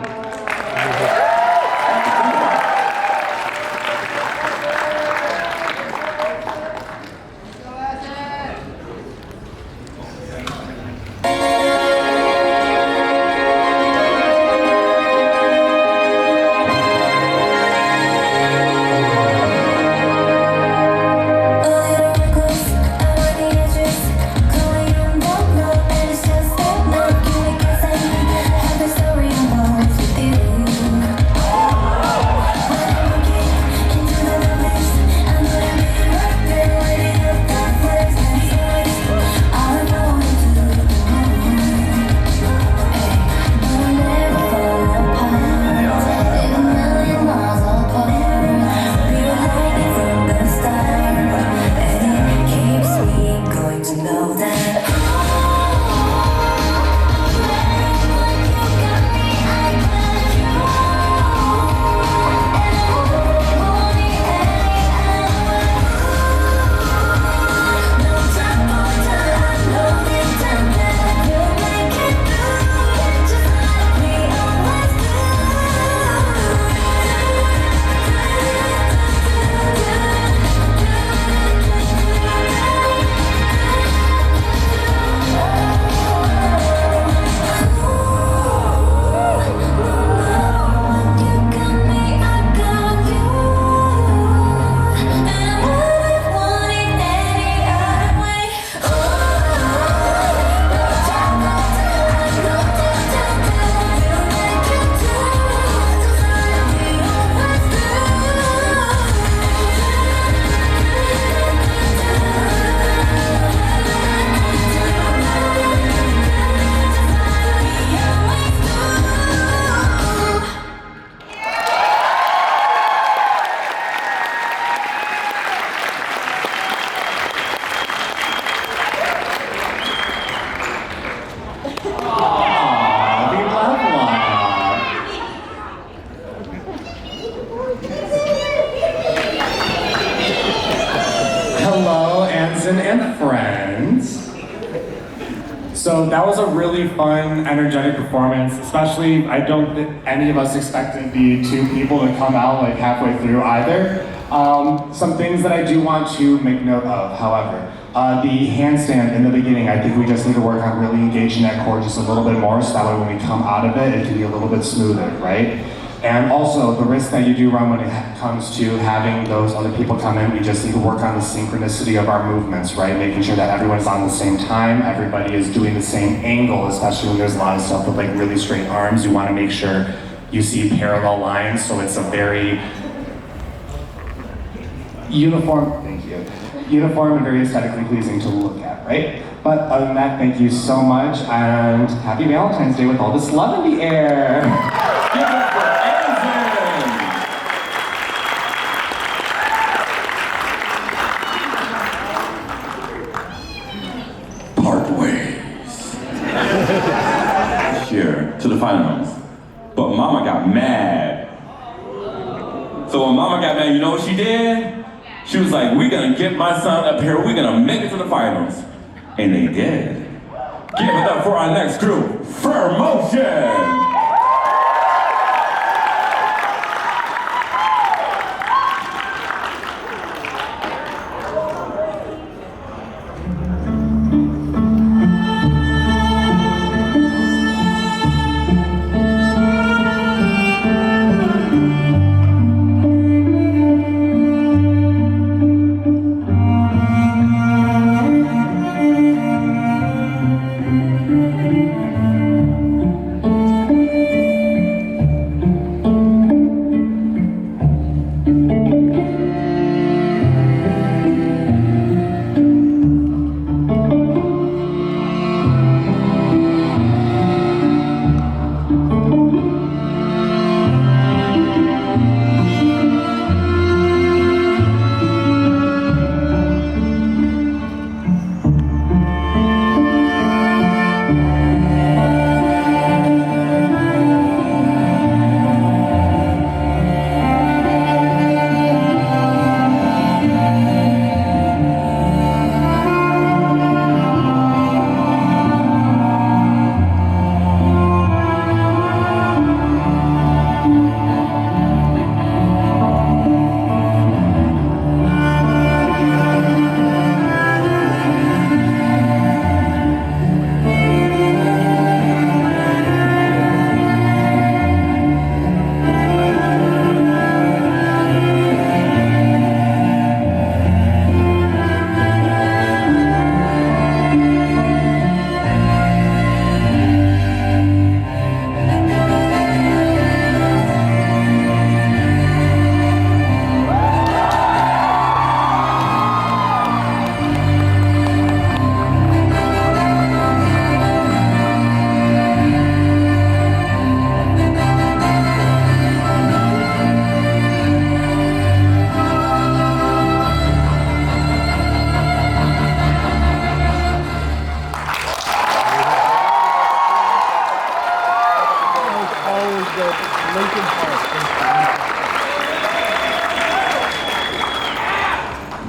Anzen and friends. So that was a really fun, energetic performance, especially I don't think any of us expected the two people to come out like halfway through either. Some things that I do want to make note of, however. The handstand in the beginning, I think we just need to work on really engaging that core just a little bit more so that way when we come out of it, it can be a little bit smoother, right? And also, the risk that you do run when it comes to having those other people come in, we just need to work on the synchronicity of our movements, right? Making sure that everyone's on the same time, everybody is doing the same angle, especially when there's a lot of stuff with like really straight arms. You want to make sure you see parallel lines, so it's a very uniform, thank you, uniform and very aesthetically pleasing to look at, right? But other than that, thank you so much, and happy Valentine's Day with all this love in the air. Give it for Anzen! Part ways. Here, to the finals. But Mama got mad. So when Mama got mad, you know what she did? She was like, we're gonna get my son up here, we're gonna make it to the finals. And they did. Give it up for our next group, Furmotion!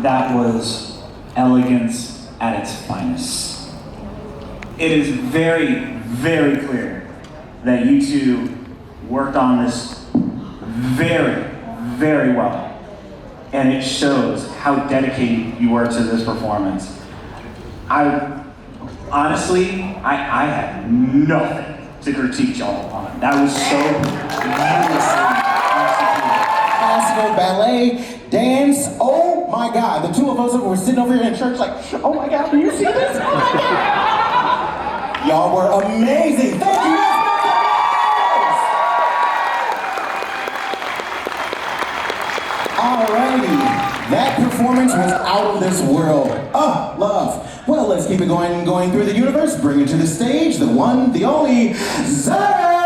That was elegance at its finest. It is very, very clear that you two worked on this very, very well. And it shows how dedicated you were to this performance. Honestly, I had nothing to critique y'all on. That was so Classical ballet, dance. Oh my God! The two of us were sitting over here in church, like, oh my God, do you see this? Oh my God! Y'all were amazing. Thank you. Alrighty, that performance was out of this world. Oh, love. Well, let's keep it going through the universe. Bring it to the stage, the one, the only, Zaturn!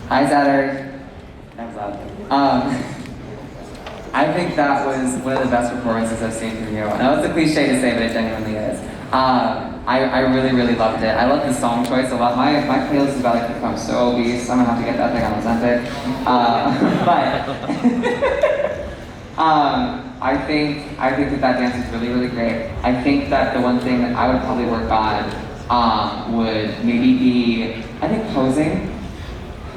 Hi, Zaturn. That was loud. I think that was one of the best performances I've seen from you. I know it's a cliche to say, but it genuinely is. I really, really loved it. I love the song choice a lot. My playlist is about to become so obese. I'm gonna have to get that thing on Ozempic. I think that dance is really, really great. I think that the one thing that I would probably work on would maybe be, I think, posing.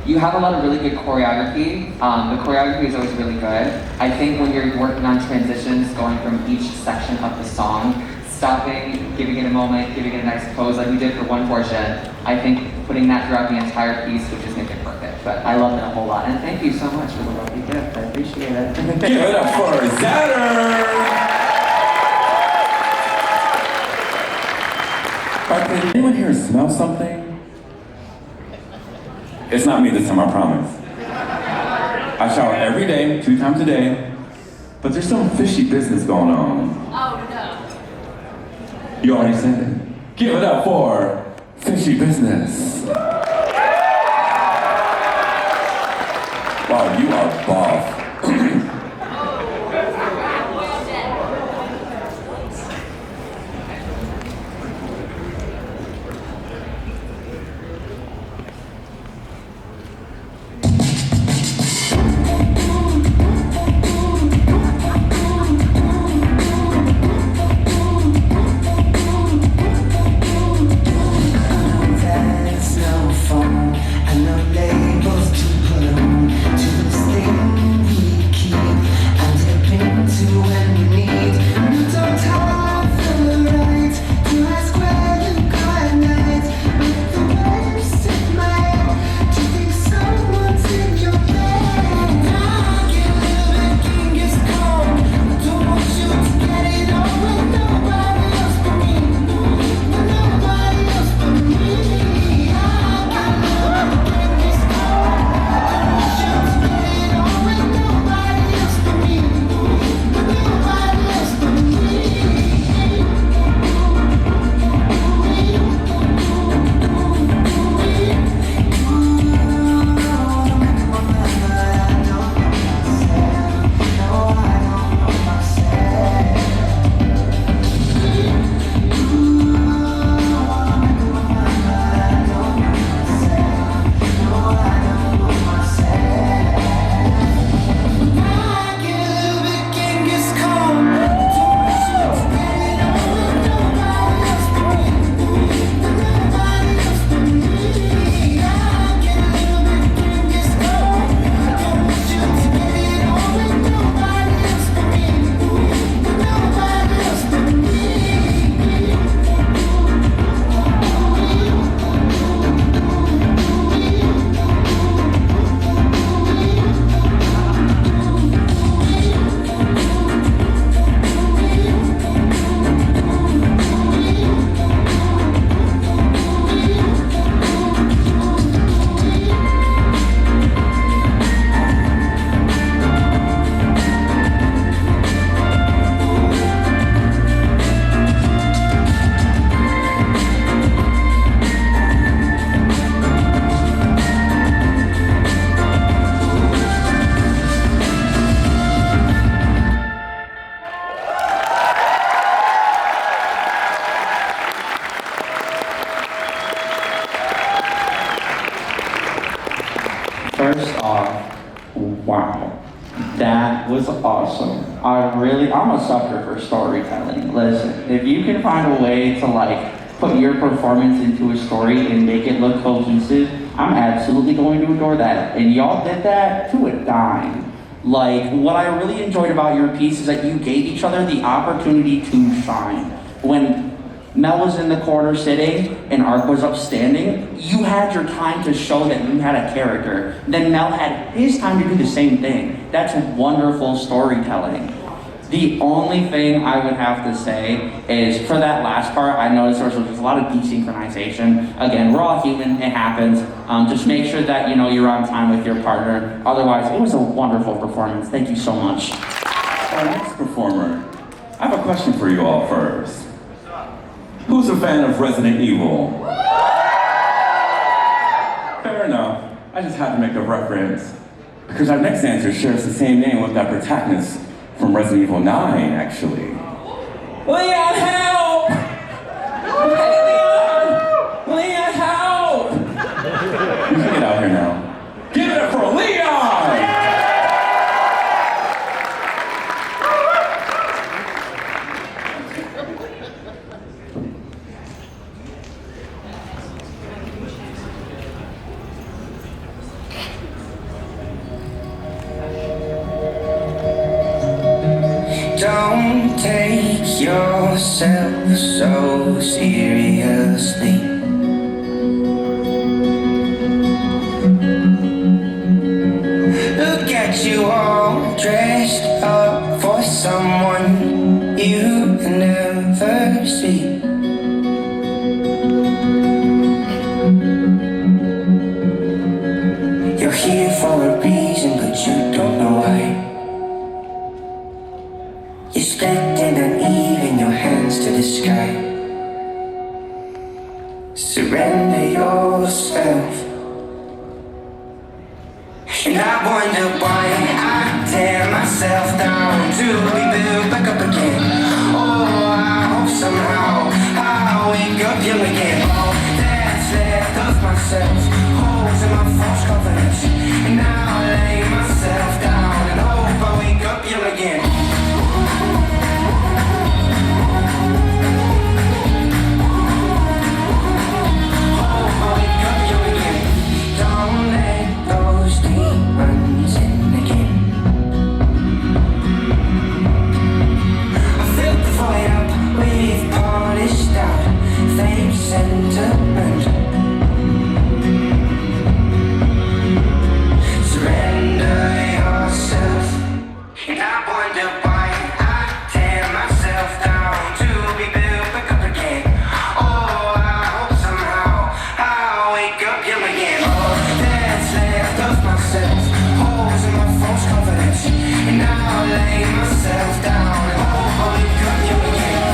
You have a lot of really good choreography. The choreography is always really good. I think when you're working on transitions, going from each section of the song, stopping, giving it a moment, giving it a nice pose like we did for one portion, I think putting that throughout the entire piece would just make it perfect. But I loved it a whole lot, and thank you so much for the lovely gift. I appreciate it. Give it up for Zaturn! Did anyone here smell something? It's not me this time, I promise. I shower every day, 2 times a day, but there's some fishy business going on. Oh no. You already said it. Give it up for Fishy Business. Wow, you are buff. Wow. That was awesome. I'm a sucker for storytelling. Listen, if you can find a way to like put your performance into a story and make it look cohesive, I'm absolutely going to adore that. And y'all did that to a dime. Like, what I really enjoyed about your piece is that you gave each other the opportunity to shine. When Mel was in the corner sitting and Ark was up standing, you had your time to show that you had a character. Then Mel had his time to do the same thing. That's wonderful storytelling. The only thing I would have to say is for that last part, I noticed there was just a lot of desynchronization. Again, we're all human, it happens. Just make sure that you're on time with your partner. Otherwise, it was a wonderful performance. Thank you so much. Our next performer, I have a question for you all first. Who's a fan of Resident Evil? Fair enough. I just had to make a reference because our next dancer shares the same name with that protagonist from Resident Evil 9, actually. Leon, help! Hey, Leon! Leon, help! You can get out here now. Give it up for Leon! Don't take yourself so seriously. Look at you all dressed up for someone you never see. You're here for a reason, but you don't know why. You're split and uneven, your hands to the sky. Surrender yourself. And I wonder why I tear myself down to be built back up again. Oh, I hope somehow I wake up young again. All that's left of myself, holes in my false confidence. And now I lay myself down and hope I wake up young again. Sentiment. Surrender yourself. And I wonder why I tear myself down to be built back up again. Oh, I hope somehow I'll wake up young again. All that's left of myself, holes in my false confidence. And now I lay myself down and hope I wake up young again.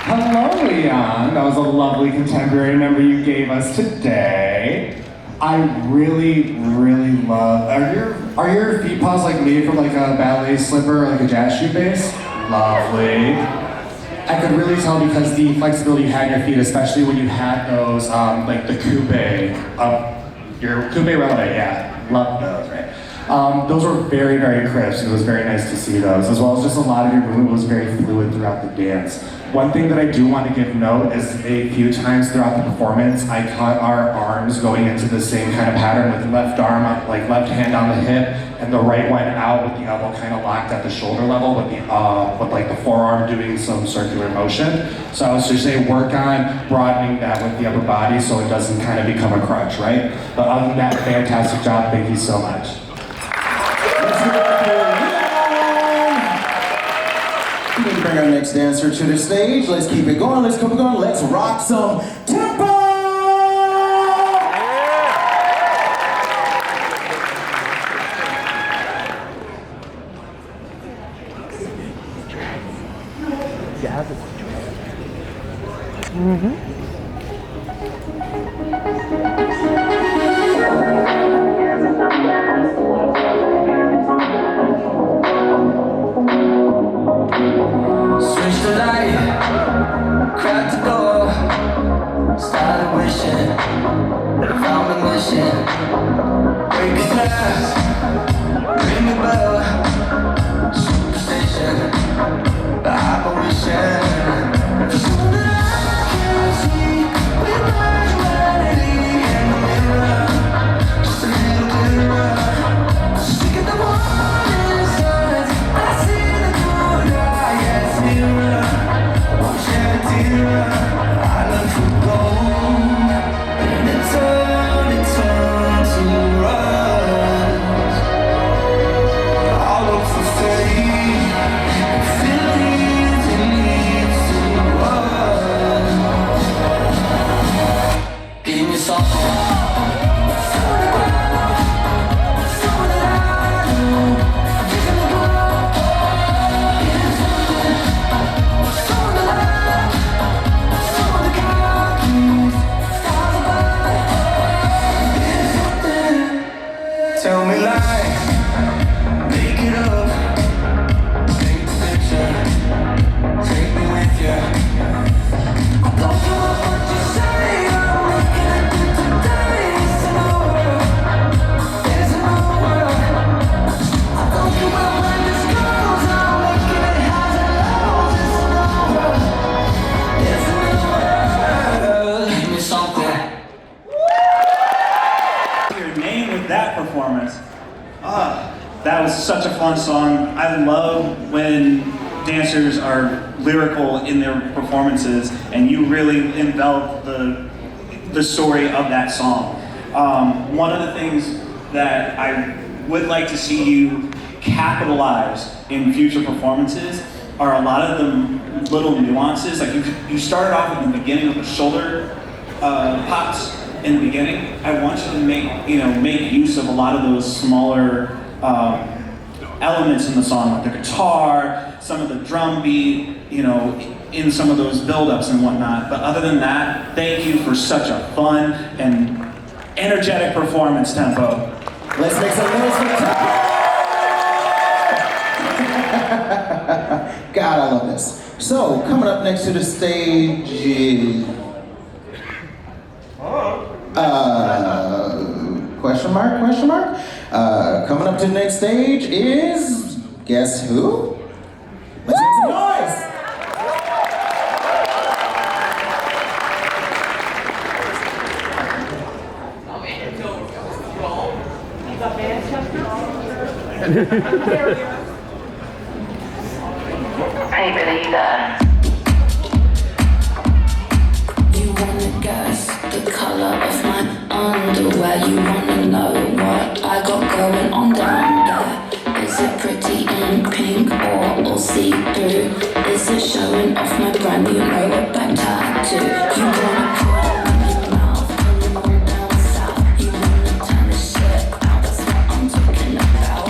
Hello, Leon. That was a lovely contemporary number you gave us today. I really, really love. Are your feet paws like made from like a ballet slipper or like a jazz shoe base? Lovely. I could really tell because the flexibility you had in your feet, especially when you had those, like the coupe, your coupe releve, yeah, love those, right? Those were very, very crisp. It was very nice to see those, as well as just a lot of your movement was very fluid throughout the dance. One thing that I do want to give note is a few times throughout the performance, I caught our arms going into the same kind of pattern with left arm, like left hand on the hip, and the right one out with the elbow kind of locked at the shoulder level with like the forearm doing some circular motion. So I was just saying work on broadening that with the upper body so it doesn't kind of become a crutch, right? But other than that, fantastic job. Thank you so much. We need to bring our next dancer to the stage. Let's keep it going, let's keep it going, let's rock some tempo! That was such a fun song. I love when dancers are lyrical in their performances, and you really envelop the story of that song. One of the things that I would like to see you capitalize in future performances are a lot of the little nuances. Like you started off in the beginning with the shoulder pops in the beginning. I want you to make use of a lot of those smaller elements in the song, like the guitar, some of the drum beat, in some of those build-ups and whatnot. But other than that, thank you for such a fun and energetic performance, Tempo. Let's make some noise for Tempo! God, I love this. So, coming up next to the stage is... question mark? Coming up to the next stage is... guess who? Let's make some noise! I believe that. You wanna guess the color of my underwear? You wanna know what I got going on down there? Is it pretty in pink or all see-through? Is it showing off my brand new back tattoo? You wanna put it in your mouth, pull it on down south. You wanna turn this shit out, that's what I'm talking about.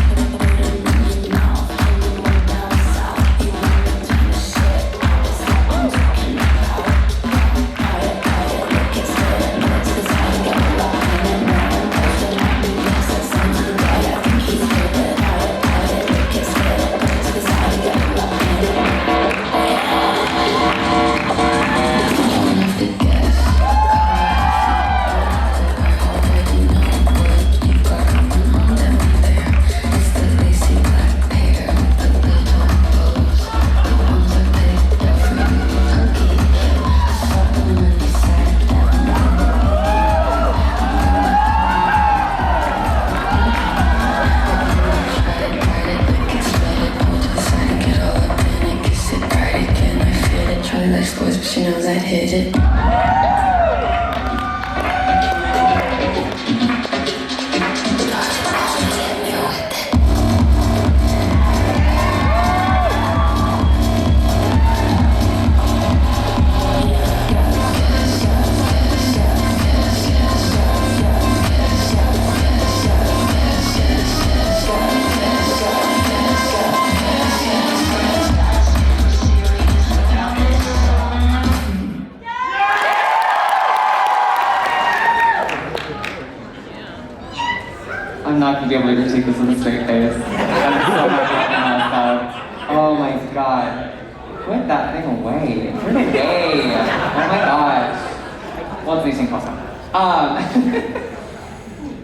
Put it in your mouth, pull it on down south. You wanna turn this shit out, that's what I'm talking about. Look, it's good, it's cause I got a lot in it now. I'm posting my new mix at something right, I think he's good. Look, it's good, it's cause I got a lot in it. But she knows I'd hit it. I'm not gonna be able to critique this with a straight face. I'm so happy. Oh my god. Put that thing away. Put it away. Oh my gosh. Well, it's using Kota.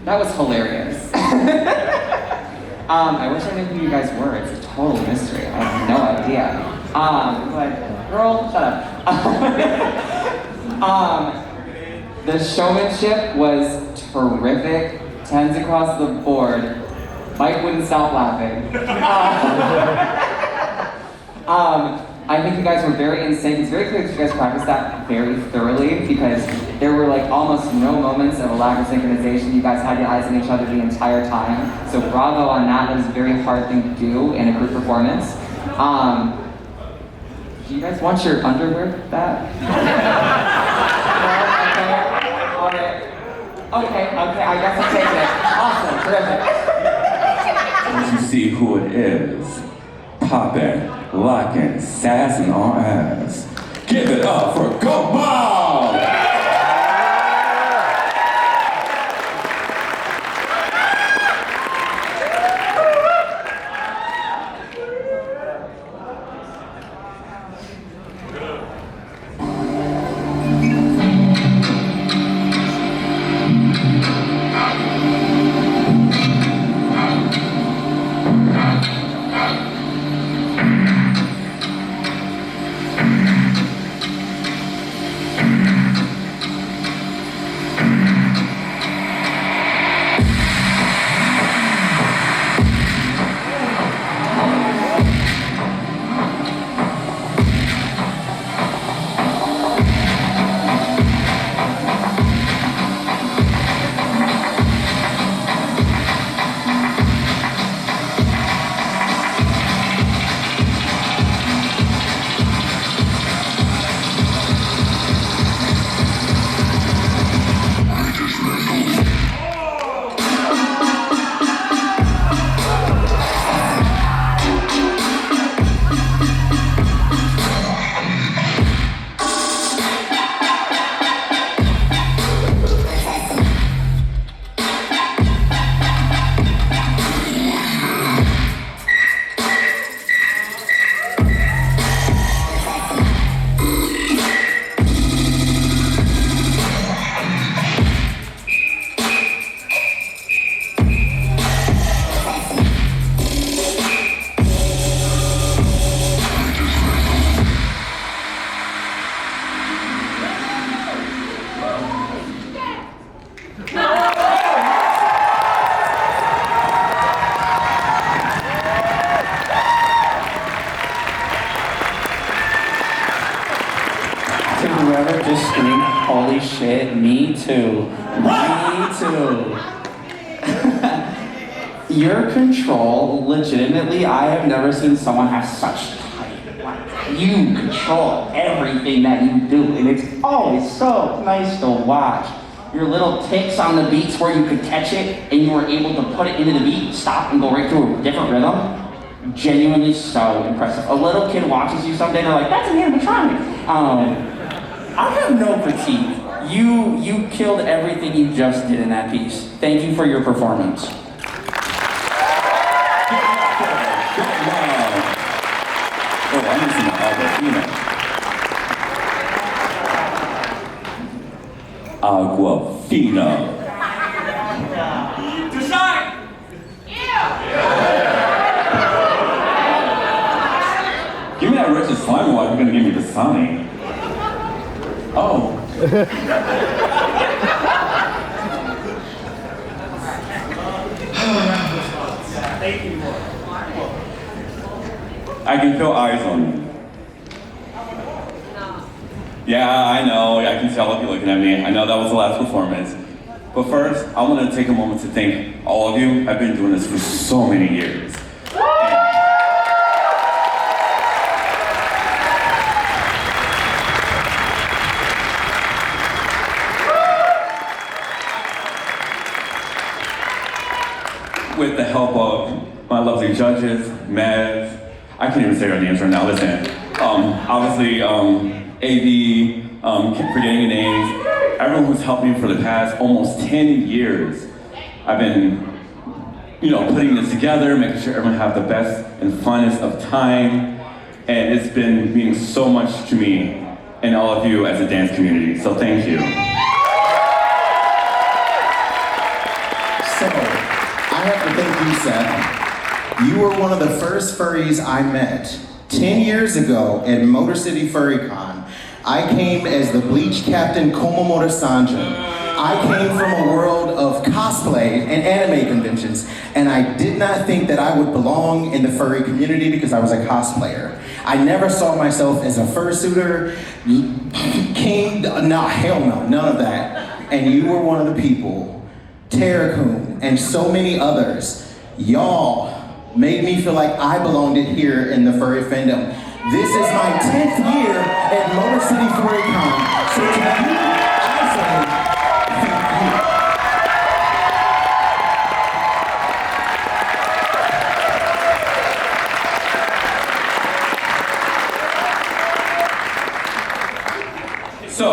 That was hilarious. I wish I knew who you guys were. It's a total mystery. I have no idea. But girl, shut up. The showmanship was terrific. 10s across the board. Mike wouldn't stop laughing. I think you guys were very in sync. It's very clear that you guys practiced that very thoroughly because there were like almost no moments of a lack of synchronization. You guys had your eyes on each other the entire time. So bravo on that. That is a very hard thing to do in a group performance. Do you guys want your underwear back? No? Okay. Okay, I guess I'm taking it. Awesome, terrific. Once you see who it is, poppin', lockin', sassing on ass. Give it up for Go Ball! shit, me too. Me too. Your control, legitimately, I have never seen someone have such tight, like, you control everything that you do, and it's always so nice to watch. Your little ticks on the beats where you could catch it, and you were able to put it into the beat, stop, and go right through a different rhythm. Genuinely so impressive. A little kid watches you someday, they're like, that's an animatronic. I have no critique. You killed everything you just did in that piece. Thank you for your performance. Aquafina. Design! Give me that wretched slime while you're gonna give me the sign. Oh. Thank you. I can feel eyes on you. Yeah, I know, I can tell if you're looking at me. I know that was the last performance. But first, I want to take a moment to thank all of you. I've been doing this for so many years. With the help of my lovely judges, Mev, I can't even say her names right now, listen. Obviously, AV, forgetting names, everyone who's helped me for the past almost 10 years. I've been, putting this together, making sure everyone have the best and funnest of time, and it's been meaning so much to me and all of you as a dance community, so thank you. So, I have to thank you, Seth. You were one of the first furries I met 10 years ago at Motor City Furry Con. I came as the bleach captain Komomoto Sanjin. I came from a world of cosplay and anime conventions, and I did not think that I would belong in the furry community because I was a cosplayer. I never saw myself as a fursuiter, king, no, hell no, none of that. And you were one of the people, Terra and so many others. Y'all made me feel like I belonged in here in the furry fandom. This is my 10th year at Motor City Furry Con. So to you, I say, thank you. So,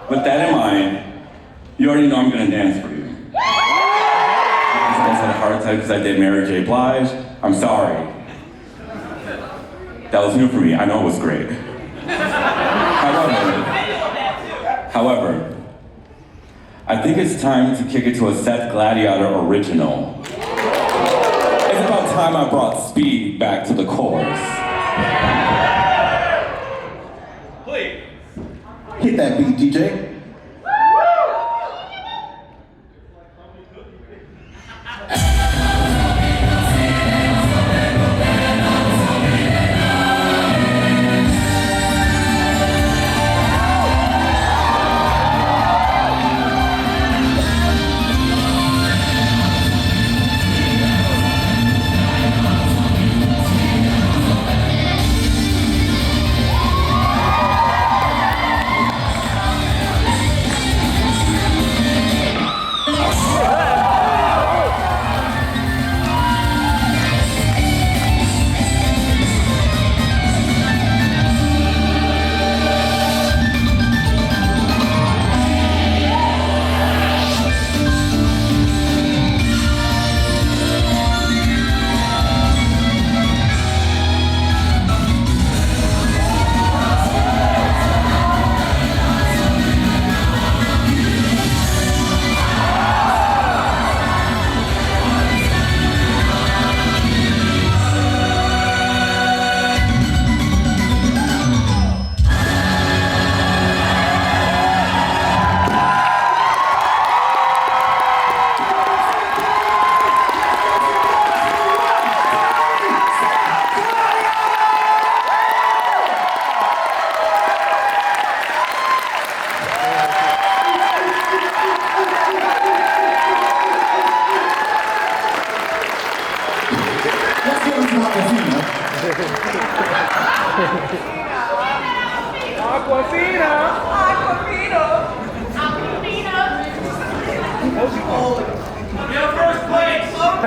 with that in mind, you already know I'm gonna dance for you. I had a heart attack because I did Mary J. Blige. I'm sorry. That was new for me. I know it was great. However, I think it's time to kick it to a Seth Gladdiotter original. It's about time I brought speed back to the chorus. Please. Hit that beat, DJ. give us an Aquafina. Aquafina. You're first place. Pull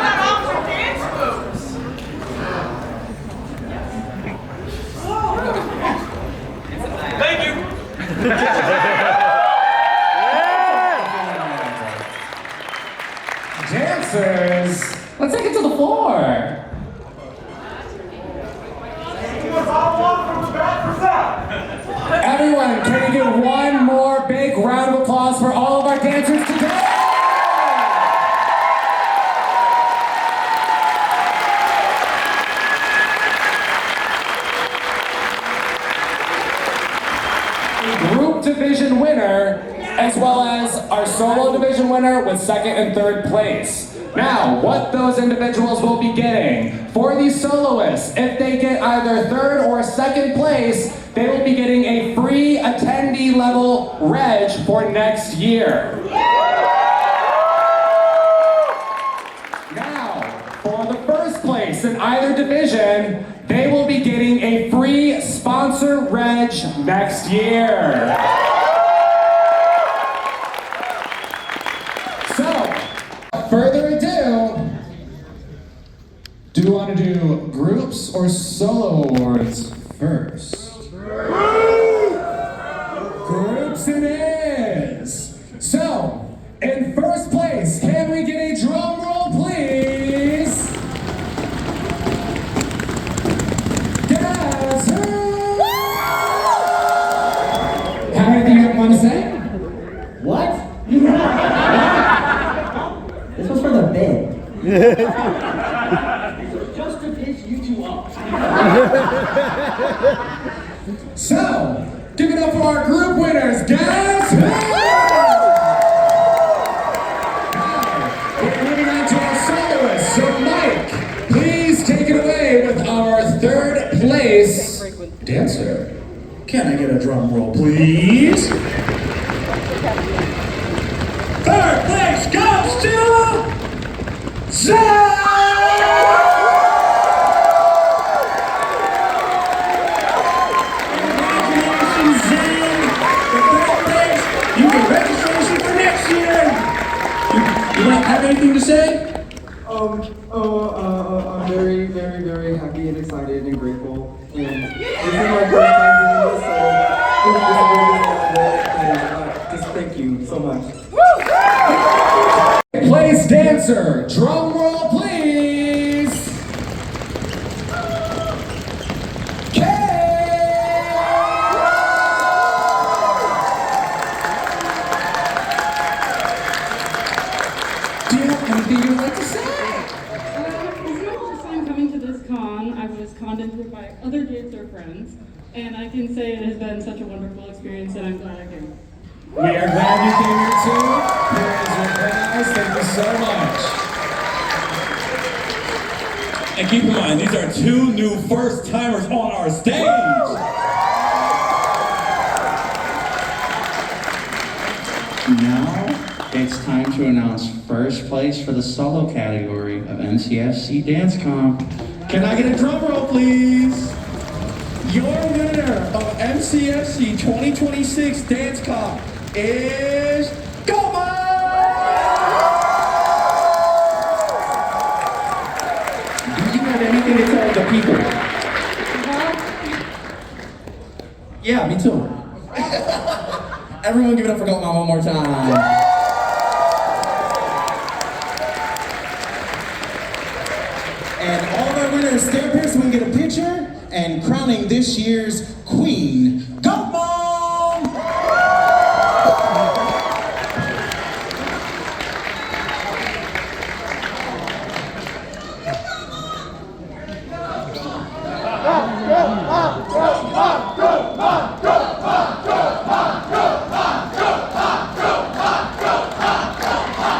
that off for dance moves. Thank you. Dancers, let's take it to the floor. Everyone, can you give one more big round of applause for all of our dancers today? Group division winner, as well as our solo division winner with second and third place. Now, what those individuals will be getting, for these soloists, if they get either third or second place, they will be getting a free attendee level reg for next year. Now, for the first place in either division, they will be getting a free sponsor reg next year. So, further ado, do we want to do groups or solo awards first? Groups it is! So, in first place, can we get a drum roll, please? Guys, have anything you want to say? What? This was for the bid. Just to piss you two off. So, give it up for our group winners, guys! Now, we're moving on to our soloists. So, Mike, please take it away with our third place dancer. Can I get a drum roll, please? Third place goes to Zach! Have anything to say? I'm very, very, very happy and excited and grateful. And this is my first time doing this, so just thank you so much. Place dancer, drum roll please. Anything you would like to say? This is my first time coming to this con. I was conned into it by other dancer friends, and I can say it has been such a wonderful experience, and I'm glad I came. We are glad you came here too. Here is your prize. Thank you so much. And keep in mind, these are two new first-timers on our stage. Now, it's time to announce first place for the solo category of MCFC Dance Comp. Can I get a drum roll, please? Your winner of MCFC 2026 Dance Comp is Kota! Do you have anything to tell the people? Yeah, me too. Everyone give it up for Kota one more time. And all of our winners, stay up here so we can get a picture, and crowning this year's queen, Go Mom!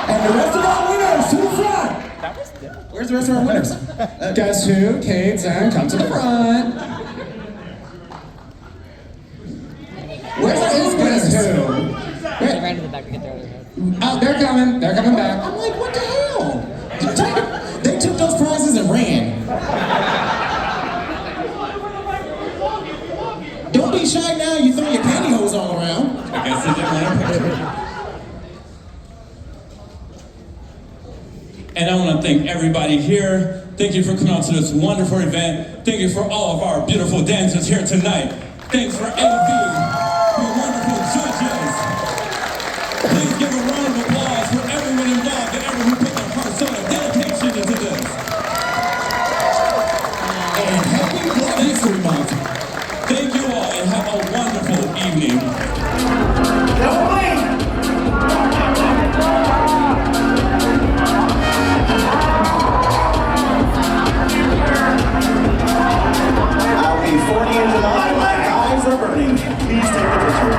And the rest of our winners, to the front! Where's the rest of our winners? Guess who? Cait, Anzen, come to the front. Where's our winners? Who? They ran to the back to get their other head. Oh, they're coming. They're coming back. I'm like, what the hell? They took those want to thank everybody here. Thank you for coming out to this wonderful event. Thank you for all of our beautiful dancers here tonight. Thanks for AV, for wonderful judges. Please give a round of applause for everyone involved and everyone who put their hearts and dedication into this. And happy Black History Month. Thank you all and have a wonderful evening. I'll be 40 into the light, my eyes are burning. Please take a picture.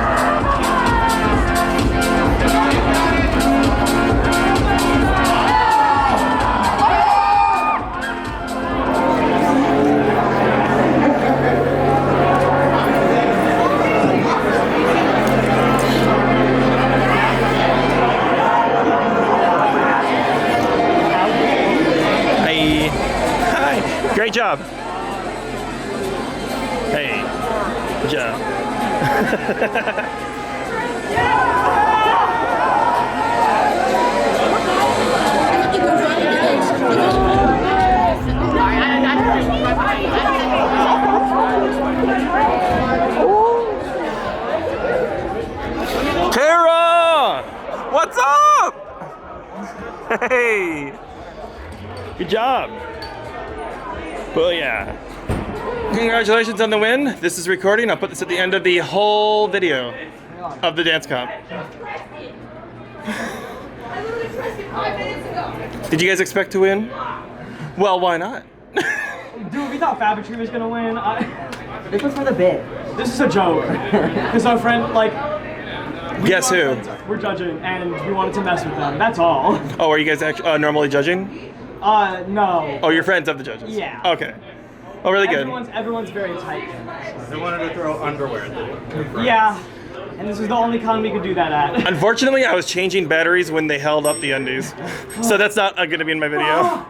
Great job. Hey, good job. Terra! What's up? Hey! Good job. Well, yeah. Congratulations on the win. This is recording. I'll put this at the end of the whole video of the dance comp. Did you guys expect to win? Well, why not? Dude, we thought Fabbitry was gonna win. This was for the bit. This is a joke. Because our friend, like... Guess who? We're judging, and we wanted to mess with them. That's all. Oh, are you guys actually normally judging? No. Oh, you're friends of the judges? Yeah. Okay. Oh, really good. Everyone's very tight. They wanted to throw underwear at them. Yeah. And this was the only con we could do that at. Unfortunately, I was changing batteries when they held up the undies. So that's not going to be in my video.